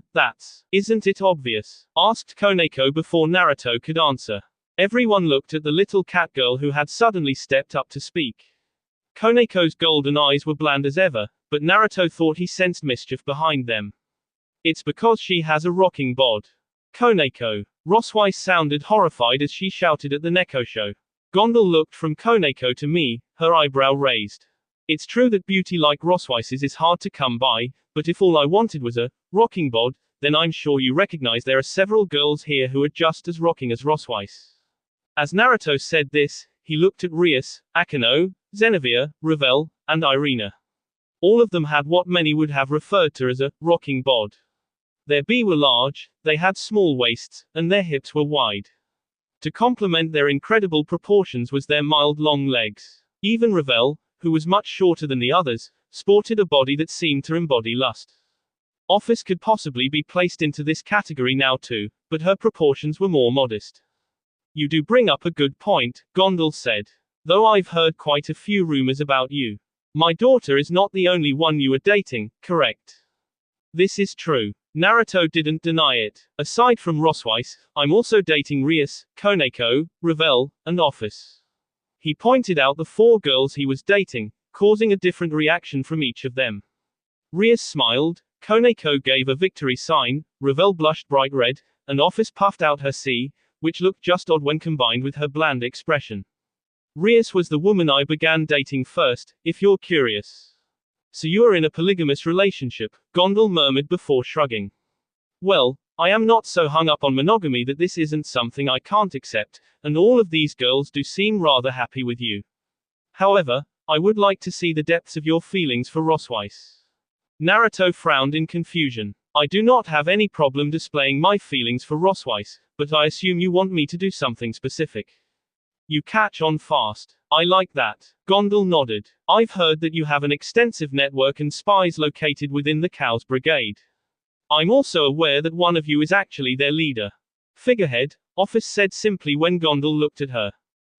isn't it obvious? Asked Koneko before Naruto could answer. Everyone looked at the little cat girl who had suddenly stepped up to speak. Koneko's golden eyes were bland as ever, but Naruto thought he sensed mischief behind them. It's because she has a rocking bod. Koneko. Rosweiss sounded horrified as she shouted at the Neko show. Gondal looked from Koneko to me, her eyebrow raised. It's true that beauty like Rosweiss's is hard to come by, but if all I wanted was a rocking bod, then I'm sure you recognize there are several girls here who are just as rocking as Rosweiss. As Naruto said this, he looked at Rias, Akeno, Zenevia, Ravel, and Irina. All of them had what many would have referred to as a rocking bod. Their B were large, they had small waists, and their hips were wide. To complement their incredible proportions was their mild long legs. Even Ravel, who was much shorter than the others, sported a body that seemed to embody lust. Office could possibly be placed into this category now too, but her proportions were more modest. You do bring up a good point, Gondal said. Though I've heard quite a few rumors about you. My daughter is not the only one you are dating, correct? This is true. Naruto didn't deny it. Aside from Rosweiss, I'm also dating Rias, Koneko, Ravel, and Office. He pointed out the 4 girls he was dating, causing a different reaction from each of them. Rias smiled, Koneko gave a victory sign, Ravel blushed bright red, and Office puffed out her C, which looked just odd when combined with her bland expression. Rias was the woman I began dating first, if you're curious. So you are in a polygamous relationship, Gondal murmured before shrugging. Well, I am not so hung up on monogamy that this isn't something I can't accept, and all of these girls do seem rather happy with you. However, I would like to see the depths of your feelings for Rosweiss. Naruto frowned in confusion. I do not have any problem displaying my feelings for Rosweiss, but I assume you want me to do something specific. You catch on fast. I like that. Gondal nodded. I've heard that you have an extensive network and spies located within the Cows Brigade. I'm also aware that one of you is actually their leader. Figurehead, Office said simply when Gondal looked at her.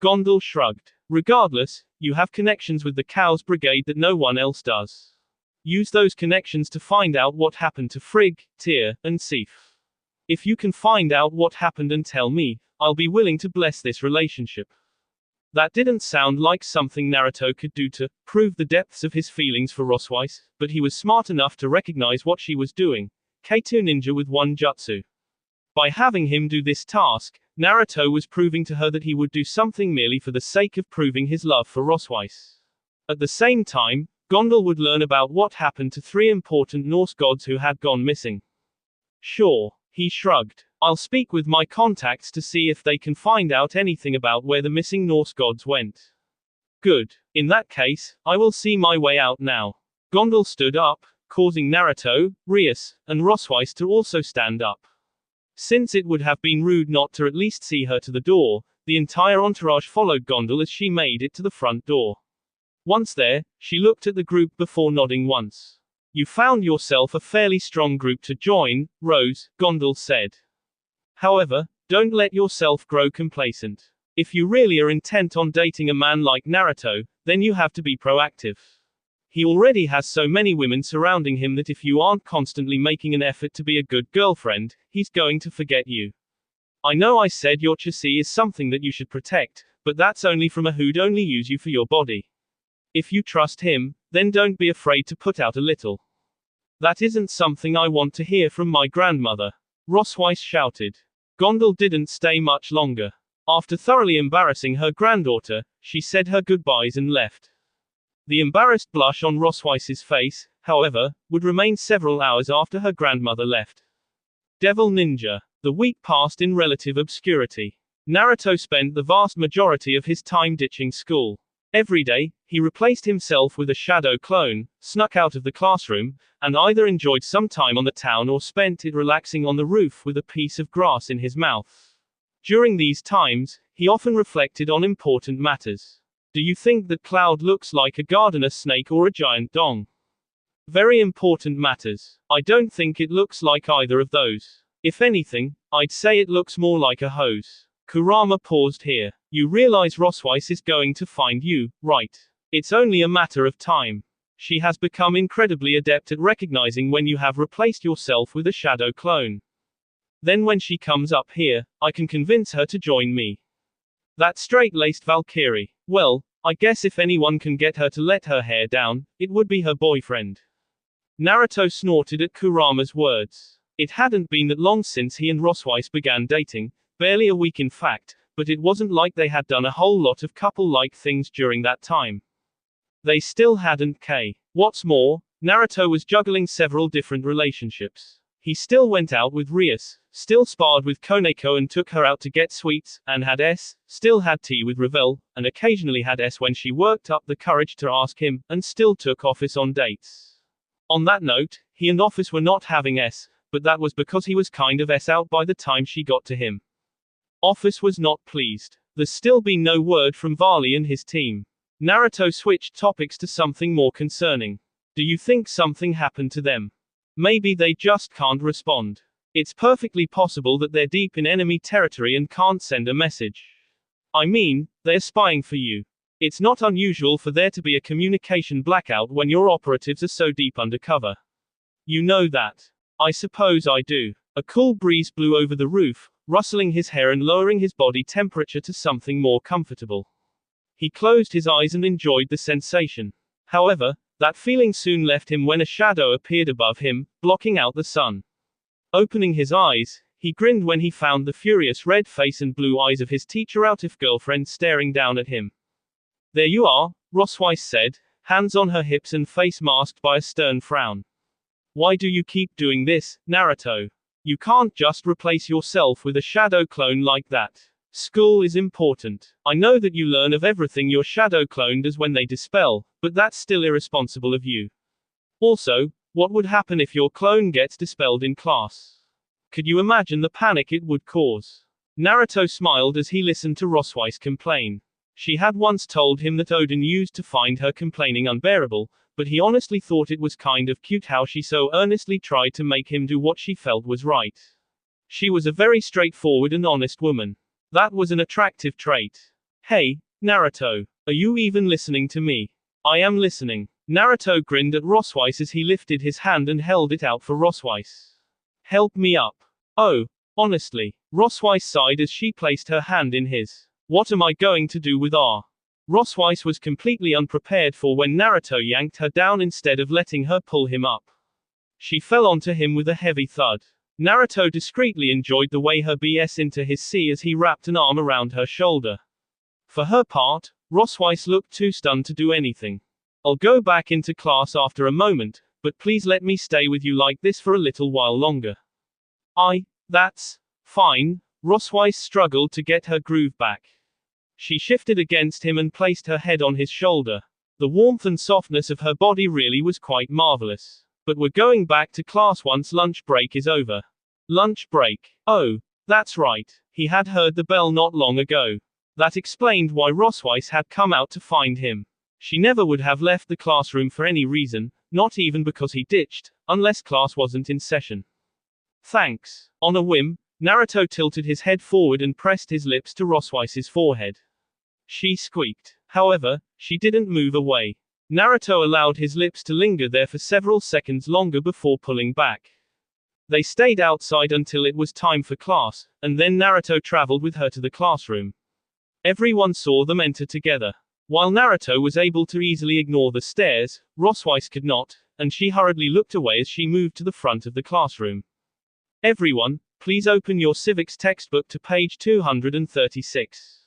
Gondal shrugged. Regardless, you have connections with the Cows Brigade that no one else does. Use those connections to find out what happened to Frigg, Tyr, and Sif. If you can find out what happened and tell me, I'll be willing to bless this relationship. That didn't sound like something Naruto could do to prove the depths of his feelings for Rosweiss, but he was smart enough to recognize what she was doing. K2 ninja with one jutsu. By having him do this task, Naruto was proving to her that he would do something merely for the sake of proving his love for Rosweiss. At the same time, Gondal would learn about what happened to 3 important Norse gods who had gone missing. Sure, he shrugged. I'll speak with my contacts to see if they can find out anything about where the missing Norse gods went. Good. In that case, I will see my way out now. Gondal stood up, causing Naruto, Rias, and Rosweiss to also stand up. Since it would have been rude not to at least see her to the door, the entire entourage followed Gondal as she made it to the front door. Once there, she looked at the group before nodding once. You found yourself a fairly strong group to join, Rose, Gondal said. However, don't let yourself grow complacent. If you really are intent on dating a man like Naruto, then you have to be proactive. He already has so many women surrounding him that if you aren't constantly making an effort to be a good girlfriend, he's going to forget you. I know I said your chassis is something that you should protect, but that's only from a who'd only use you for your body. If you trust him, then don't be afraid to put out a little. That isn't something I want to hear from my grandmother. Rosweiss shouted. Gondal didn't stay much longer. After thoroughly embarrassing her granddaughter, she said her goodbyes and left. The embarrassed blush on Rosweiss's face, however, would remain several hours after her grandmother left. Devil Ninja. The week passed in relative obscurity. Naruto spent the vast majority of his time ditching school. Every day, he replaced himself with a shadow clone, snuck out of the classroom, and either enjoyed some time on the town or spent it relaxing on the roof with a piece of grass in his mouth. During these times, he often reflected on important matters. Do you think that Cloud looks like a gardener snake or a giant dong? Very important matters. I don't think it looks like either of those. If anything, I'd say it looks more like a hose. Kurama paused here. You realize Rosweiss is going to find you, right? It's only a matter of time. She has become incredibly adept at recognizing when you have replaced yourself with a shadow clone. Then when she comes up here, I can convince her to join me. That straight-laced Valkyrie. Well, I guess if anyone can get her to let her hair down, it would be her boyfriend. Naruto snorted at Kurama's words. It hadn't been that long since he and Rosweiss began dating, barely a week in fact, but it wasn't like they had done a whole lot of couple-like things during that time. They still hadn't. What's more, Naruto was juggling several different relationships. He still went out with Rias, still sparred with Koneko and took her out to get sweets, and had still had tea with Ravel, and occasionally had when she worked up the courage to ask him, and still took Office on dates. On that note, he and Office were not having but that was because he was kind of out by the time she got to him. Office was not pleased. There's still been no word from Varley and his team. Naruto switched topics to something more concerning. Do you think something happened to them? Maybe they just can't respond. It's perfectly possible that they're deep in enemy territory and can't send a message. I mean, they're spying for you. It's not unusual for there to be a communication blackout when your operatives are so deep undercover. You know that. I suppose I do. A cool breeze blew over the roof, rustling his hair and lowering his body temperature to something more comfortable. He closed his eyes and enjoyed the sensation. However, that feeling soon left him when a shadow appeared above him, blocking out the sun. Opening his eyes, he grinned when he found the furious red face and blue eyes of his teacher-out-of girlfriend staring down at him. There you are, Rosweiss said, hands on her hips and face masked by a stern frown. Why do you keep doing this, Naruto? You can't just replace yourself with a shadow clone like that. School is important. I know that you learn of everything your shadow clone does when they dispel, but that's still irresponsible of you. Also, what would happen if your clone gets dispelled in class? Could you imagine the panic it would cause? Naruto smiled as he listened to Rosweiss complain. She had once told him that Odin used to find her complaining unbearable, but he honestly thought it was kind of cute how she so earnestly tried to make him do what she felt was right. She was a very straightforward and honest woman. That was an attractive trait. Hey, Naruto, are you even listening to me? I am listening. Naruto grinned at Rosweiss as he lifted his hand and held it out for Rosweiss. Help me up. Oh, honestly. Rosweiss sighed as she placed her hand in his. What am I going to do with R? Rosweiss was completely unprepared for when Naruto yanked her down instead of letting her pull him up. She fell onto him with a heavy thud. Naruto discreetly enjoyed the way her BS into his C as he wrapped an arm around her shoulder. For her part, Rosweiss looked too stunned to do anything. I'll go back into class after a moment, but please let me stay with you like this for a little while longer. That's fine. Rosweiss struggled to get her groove back. She shifted against him and placed her head on his shoulder. The warmth and softness of her body really was quite marvelous. But we're going back to class once lunch break is over. Lunch break. Oh, that's right. He had heard the bell not long ago. That explained why Rosweiss had come out to find him. She never would have left the classroom for any reason, not even because he ditched, unless class wasn't in session. Thanks. On a whim, Naruto tilted his head forward and pressed his lips to Rosweiss's forehead. She squeaked. However, she didn't move away. Naruto allowed his lips to linger there for several seconds longer before pulling back. They stayed outside until it was time for class, and then Naruto traveled with her to the classroom. Everyone saw them enter together. While Naruto was able to easily ignore the stares, Rosweiss could not, and she hurriedly looked away as she moved to the front of the classroom. Everyone, please open your civics textbook to page 236.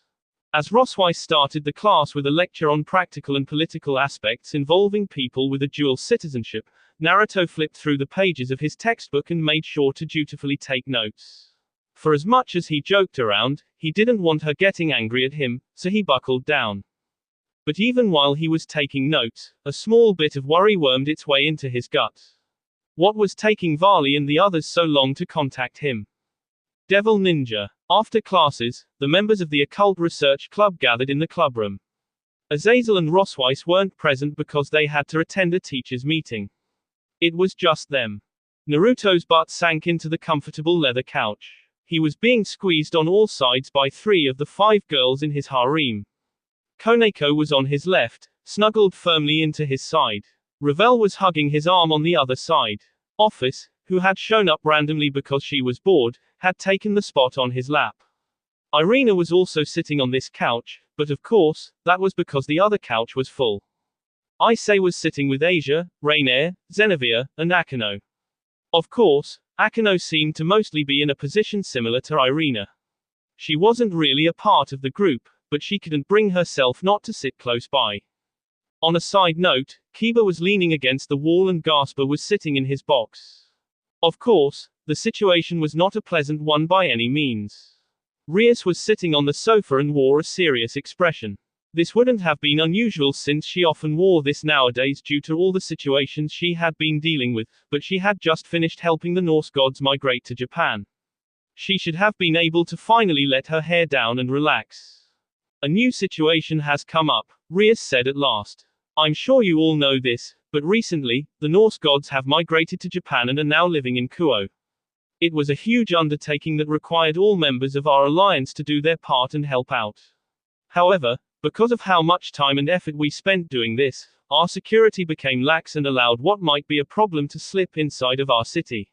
As Rosweiss started the class with a lecture on practical and political aspects involving people with a dual citizenship, Naruto flipped through the pages of his textbook and made sure to dutifully take notes. For as much as he joked around, he didn't want her getting angry at him, so he buckled down. But even while he was taking notes, a small bit of worry wormed its way into his gut. What was taking Varley and the others so long to contact him? Devil Ninja. After classes, the members of the Occult Research Club gathered in the clubroom. Azazel and Rossweiss weren't present because they had to attend a teachers' meeting. It was just them. Naruto's butt sank into the comfortable leather couch. He was being squeezed on all sides by 3 of the 5 girls in his harem. Koneko was on his left, snuggled firmly into his side. Ravel was hugging his arm on the other side. Office, who had shown up randomly because she was bored, had taken the spot on his lap. Irina was also sitting on this couch, but of course, that was because the other couch was full. Issei was sitting with Asia, Rainier, Zenevia, and Akeno. Of course, Akeno seemed to mostly be in a position similar to Irina. She wasn't really a part of the group, but she couldn't bring herself not to sit close by. On a side note, Kiba was leaning against the wall and Gasper was sitting in his box. Of course, the situation was not a pleasant one by any means. Rias was sitting on the sofa and wore a serious expression. This wouldn't have been unusual since she often wore this nowadays due to all the situations she had been dealing with, but she had just finished helping the Norse gods migrate to Japan. She should have been able to finally let her hair down and relax. A new situation has come up, Rias said at last. I'm sure you all know this, but recently, the Norse gods have migrated to Japan and are now living in Kuo. It was a huge undertaking that required all members of our alliance to do their part and help out. However, because of how much time and effort we spent doing this, our security became lax and allowed what might be a problem to slip inside of our city.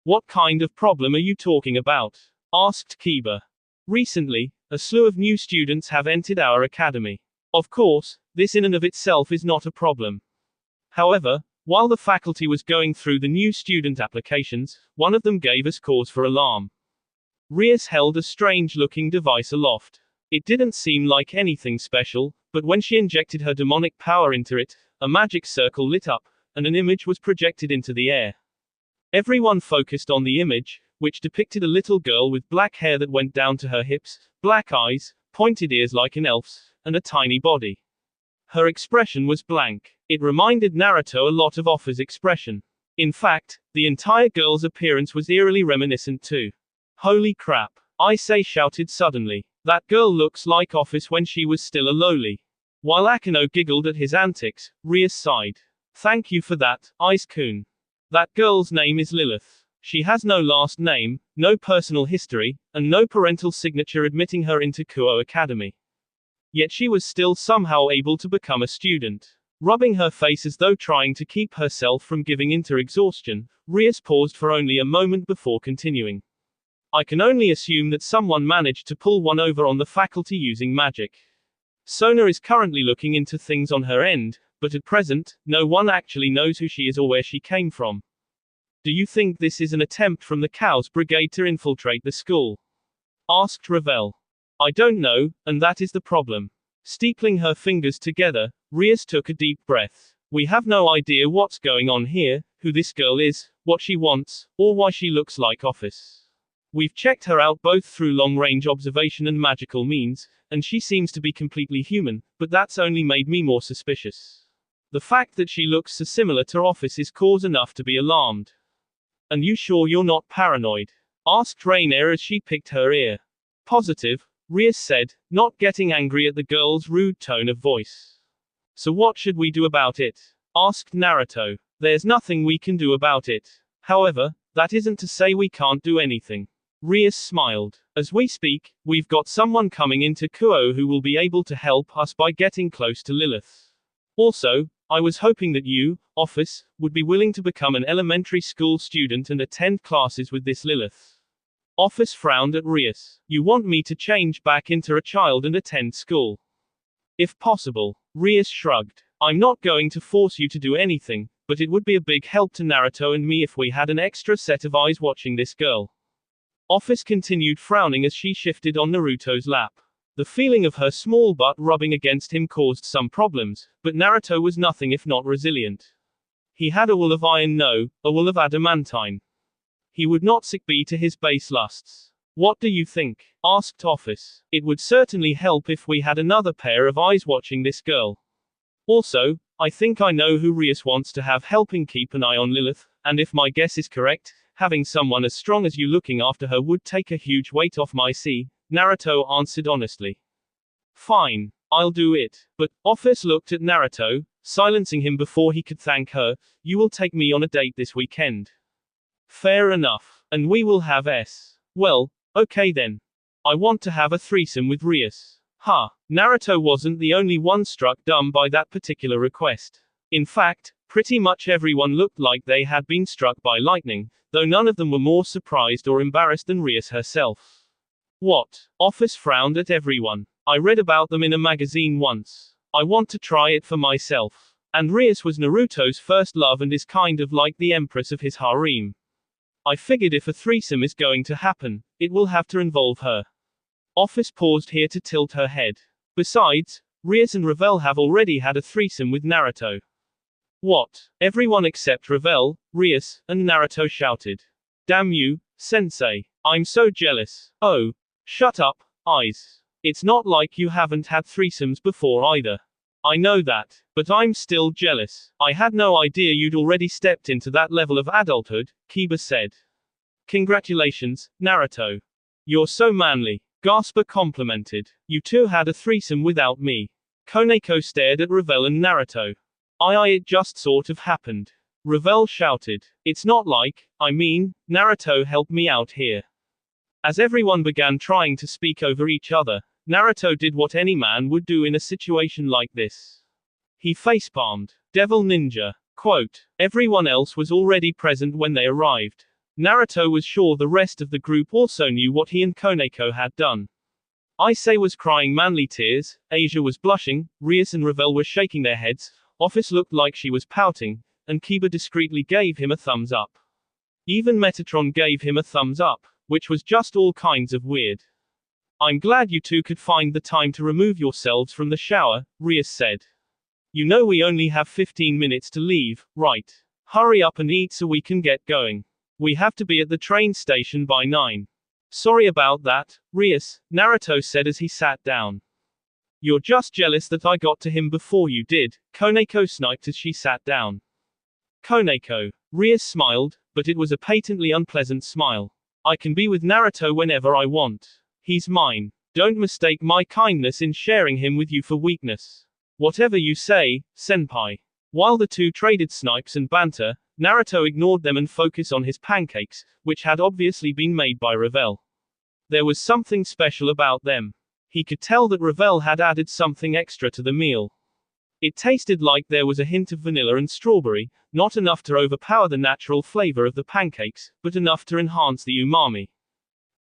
What kind of problem are you talking about? Asked Kiba. Recently, a slew of new students have entered our academy. Of course, this in and of itself is not a problem. However, while the faculty was going through the new student applications, one of them gave us cause for alarm. Rias held a strange-looking device aloft. It didn't seem like anything special, but when she injected her demonic power into it, a magic circle lit up, and an image was projected into the air. Everyone focused on the image, which depicted a little girl with black hair that went down to her hips, black eyes, pointed ears like an elf's, and a tiny body. Her expression was blank. It reminded Naruto a lot of Offa's expression. In fact, the entire girl's appearance was eerily reminiscent too. Holy crap! Issei shouted suddenly. That girl looks like Office when she was still a loli. While Akeno giggled at his antics, Rias sighed. Thank you for that, Ice-kun. That girl's name is Lilith. She has no last name, no personal history, and no parental signature admitting her into Kuo Academy. Yet she was still somehow able to become a student. Rubbing her face as though trying to keep herself from giving into exhaustion, Rias paused for only a moment before continuing. I can only assume that someone managed to pull one over on the faculty using magic. Sona is currently looking into things on her end, but at present, no one actually knows who she is or where she came from. Do you think this is an attempt from the Chaos Brigade to infiltrate the school? Asked Ravel. I don't know, and that is the problem. Steepling her fingers together, Rias took a deep breath. We have no idea what's going on here, who this girl is, what she wants, or why she looks like Office. We've checked her out both through long-range observation and magical means, and she seems to be completely human, but that's only made me more suspicious. The fact that she looks so similar to Office is cause enough to be alarmed. And you sure you're not paranoid? Asked Rainier as she picked her ear. Positive, Rias said, not getting angry at the girl's rude tone of voice. So what should we do about it? Asked Naruto. There's nothing we can do about it. However, that isn't to say we can't do anything. Rias smiled. As we speak, we've got someone coming into Kuo who will be able to help us by getting close to Lilith. Also, I was hoping that you, Office, would be willing to become an elementary school student and attend classes with this Lilith. Office frowned at Rias. You want me to change back into a child and attend school? If possible. Rias shrugged. I'm not going to force you to do anything, but it would be a big help to Naruto and me if we had an extra set of eyes watching this girl. Office continued frowning as she shifted on Naruto's lap. The feeling of her small butt rubbing against him caused some problems, but Naruto was nothing if not resilient. He had a will of iron, no, a will of adamantine. He would not succumb to his base lusts. What do you think? Asked Office. It would certainly help if we had another pair of eyes watching this girl. Also, I think I know who Rias wants to have helping keep an eye on Lilith, and if my guess is correct, having someone as strong as you looking after her would take a huge weight off my sea, Naruto answered honestly. Fine, I'll do it. But, Office looked at Naruto, silencing him before he could thank her. You will take me on a date this weekend. Fair enough. And we will have well, okay then. I want to have a threesome with Rias. Ha. Naruto wasn't the only one struck dumb by that particular request. In fact, pretty much everyone looked like they had been struck by lightning, though none of them were more surprised or embarrassed than Rias herself. What? Office frowned at everyone. I read about them in a magazine once. I want to try it for myself. And Rias was Naruto's first love and is kind of like the empress of his harem. I figured if a threesome is going to happen, it will have to involve her. Office paused here to tilt her head. Besides, Rias and Revel have already had a threesome with Naruto. What? Everyone except Revel, Rias, and Naruto shouted. Damn you, sensei. I'm so jealous. Oh. Shut up, eyes. It's not like you haven't had threesomes before either. I know that, but I'm still jealous. I had no idea you'd already stepped into that level of adulthood, Kiba said. Congratulations, Naruto. You're so manly. Gasper complimented. You two had a threesome without me. Koneko stared at Revel and Naruto. It just sort of happened. Revel shouted. It's not like, Naruto helped me out here. As everyone began trying to speak over each other, Naruto did what any man would do in a situation like this. He facepalmed. Devil Ninja. Quote. Everyone else was already present when they arrived. Naruto was sure the rest of the group also knew what he and Koneko had done. Issei was crying manly tears, Asia was blushing, Rias and Revel were shaking their heads, Office looked like she was pouting, and Kiba discreetly gave him a thumbs up. Even Metatron gave him a thumbs up, which was just all kinds of weird. I'm glad you two could find the time to remove yourselves from the shower, Rias said. You know we only have 15 minutes to leave, right? Hurry up and eat so we can get going. We have to be at the train station by 9. Sorry about that, Rias, Naruto said as he sat down. You're just jealous that I got to him before you did, Koneko sniped as she sat down. Koneko. Rias smiled, but it was a patently unpleasant smile. I can be with Naruto whenever I want. He's mine. Don't mistake my kindness in sharing him with you for weakness. Whatever you say, senpai. While the two traded snipes and banter, Naruto ignored them and focused on his pancakes, which had obviously been made by Revel. There was something special about them. He could tell that Revel had added something extra to the meal. It tasted like there was a hint of vanilla and strawberry, not enough to overpower the natural flavor of the pancakes, but enough to enhance the umami.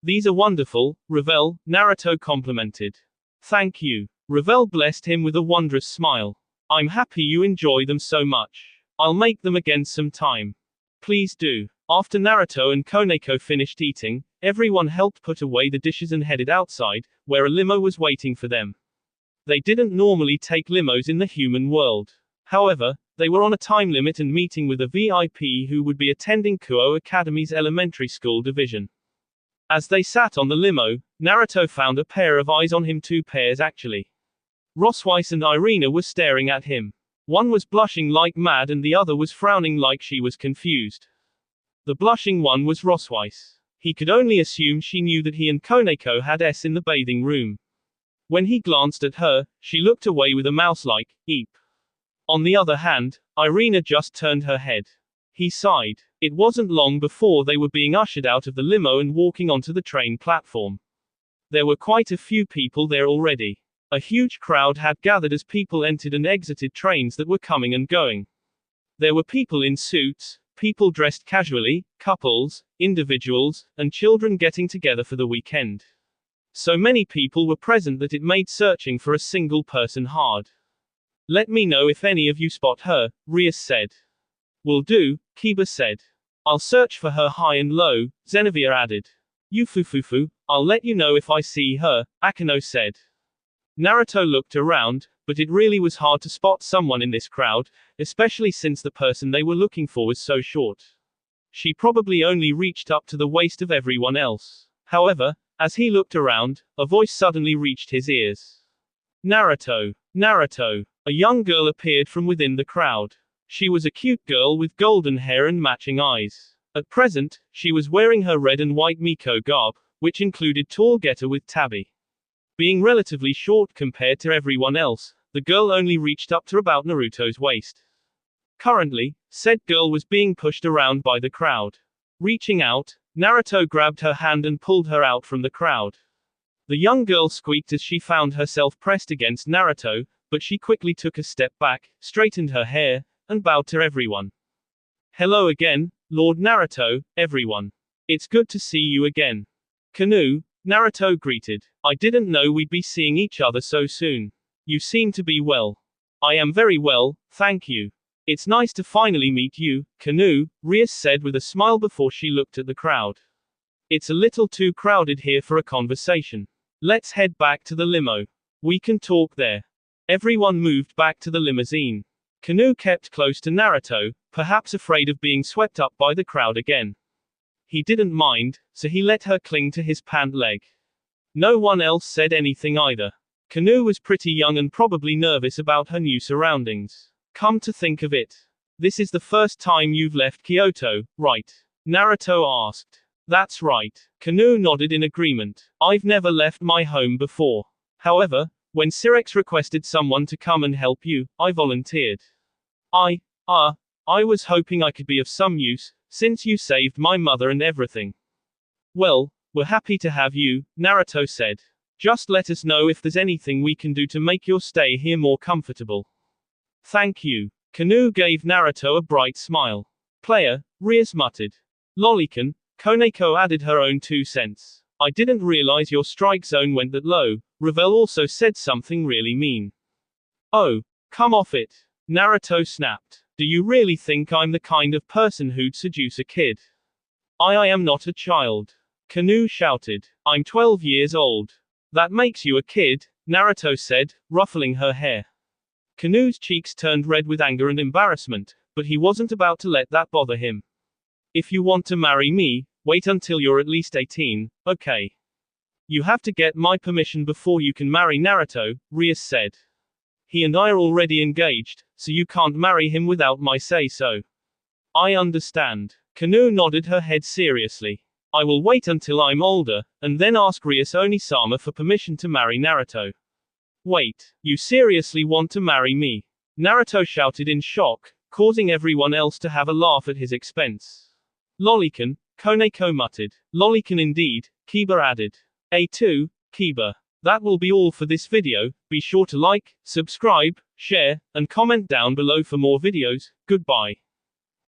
These are wonderful, Revel, Naruto complimented. Thank you. Revel blessed him with a wondrous smile. I'm happy you enjoy them so much. I'll make them again sometime. Please do. After Naruto and Koneko finished eating, everyone helped put away the dishes and headed outside, where a limo was waiting for them. They didn't normally take limos in the human world. However, they were on a time limit and meeting with a VIP who would be attending Kuo Academy's elementary school division. As they sat on the limo, Naruto found a pair of eyes on him, 2 pairs actually. Rosweiss and Irina were staring at him. One was blushing like mad and the other was frowning like she was confused. The blushing one was Rosweiss. He could only assume she knew that he and Koneko had in the bathing room. When he glanced at her, she looked away with a mouse-like, eep. On the other hand, Irina just turned her head. He sighed. It wasn't long before they were being ushered out of the limo and walking onto the train platform. There were quite a few people there already. A huge crowd had gathered as people entered and exited trains that were coming and going. There were people in suits, people dressed casually, couples, individuals, and children getting together for the weekend. So many people were present that it made searching for a single person hard. Let me know if any of you spot her, Rias said. Will do, Kiba said. I'll search for her high and low, Zenevia added. Yufufufu, I'll let you know if I see her, Akano said. Naruto looked around, but it really was hard to spot someone in this crowd, especially since the person they were looking for was so short. She probably only reached up to the waist of everyone else. However, as he looked around, a voice suddenly reached his ears. Naruto! Naruto! A young girl appeared from within the crowd. She was a cute girl with golden hair and matching eyes. At present, she was wearing her red and white Miko garb, which included tall getter with tabi. Being relatively short compared to everyone else, the girl only reached up to about Naruto's waist. Currently, said girl was being pushed around by the crowd. Reaching out, Naruto grabbed her hand and pulled her out from the crowd. The young girl squeaked as she found herself pressed against Naruto, but she quickly took a step back, straightened her hair, and bowed to everyone. Hello again, Lord Naruto, everyone. It's good to see you again. Canoe, Naruto greeted. I didn't know we'd be seeing each other so soon. You seem to be well. I am very well, thank you. It's nice to finally meet you, Canoe, Rias said with a smile before she looked at the crowd. It's a little too crowded here for a conversation. Let's head back to the limo. We can talk there. Everyone moved back to the limousine. Canoe kept close to Naruto, perhaps afraid of being swept up by the crowd again. He didn't mind, so he let her cling to his pant leg. No one else said anything either. Canoe was pretty young and probably nervous about her new surroundings. Come to think of it. This is the first time you've left Kyoto, right? Naruto asked. That's right. Canoe nodded in agreement. I've never left my home before. However, when Sirex requested someone to come and help you, I volunteered. I was hoping I could be of some use, since you saved my mother and everything. Well, we're happy to have you, Naruto said. Just let us know if there's anything we can do to make your stay here more comfortable. Thank you. Canoe gave Naruto a bright smile. Player, Rias muttered. Lolicon, Koneko added her own 2 cents. I didn't realize your strike zone went that low. Ravel also said something really mean. Oh, come off it. Naruto snapped. Do you really think I'm the kind of person who'd seduce a kid? I am not a child. Canoe shouted. I'm 12 years old. That makes you a kid, Naruto said, ruffling her hair. Canoe's cheeks turned red with anger and embarrassment, but he wasn't about to let that bother him. If you want to marry me, wait until you're at least 18, okay? You have to get my permission before you can marry Naruto, Rias said. He and I are already engaged, so you can't marry him without my say-so. I understand. Canoe nodded her head seriously. I will wait until I'm older, and then ask Rias Onisama for permission to marry Naruto. Wait, you seriously want to marry me? Naruto shouted in shock, causing everyone else to have a laugh at his expense. Lolicon, Koneko muttered. Lolicon indeed, Kiba added. A2, Kiba. That will be all for this video. Be sure to like, subscribe, share, and comment down below for more videos. Goodbye.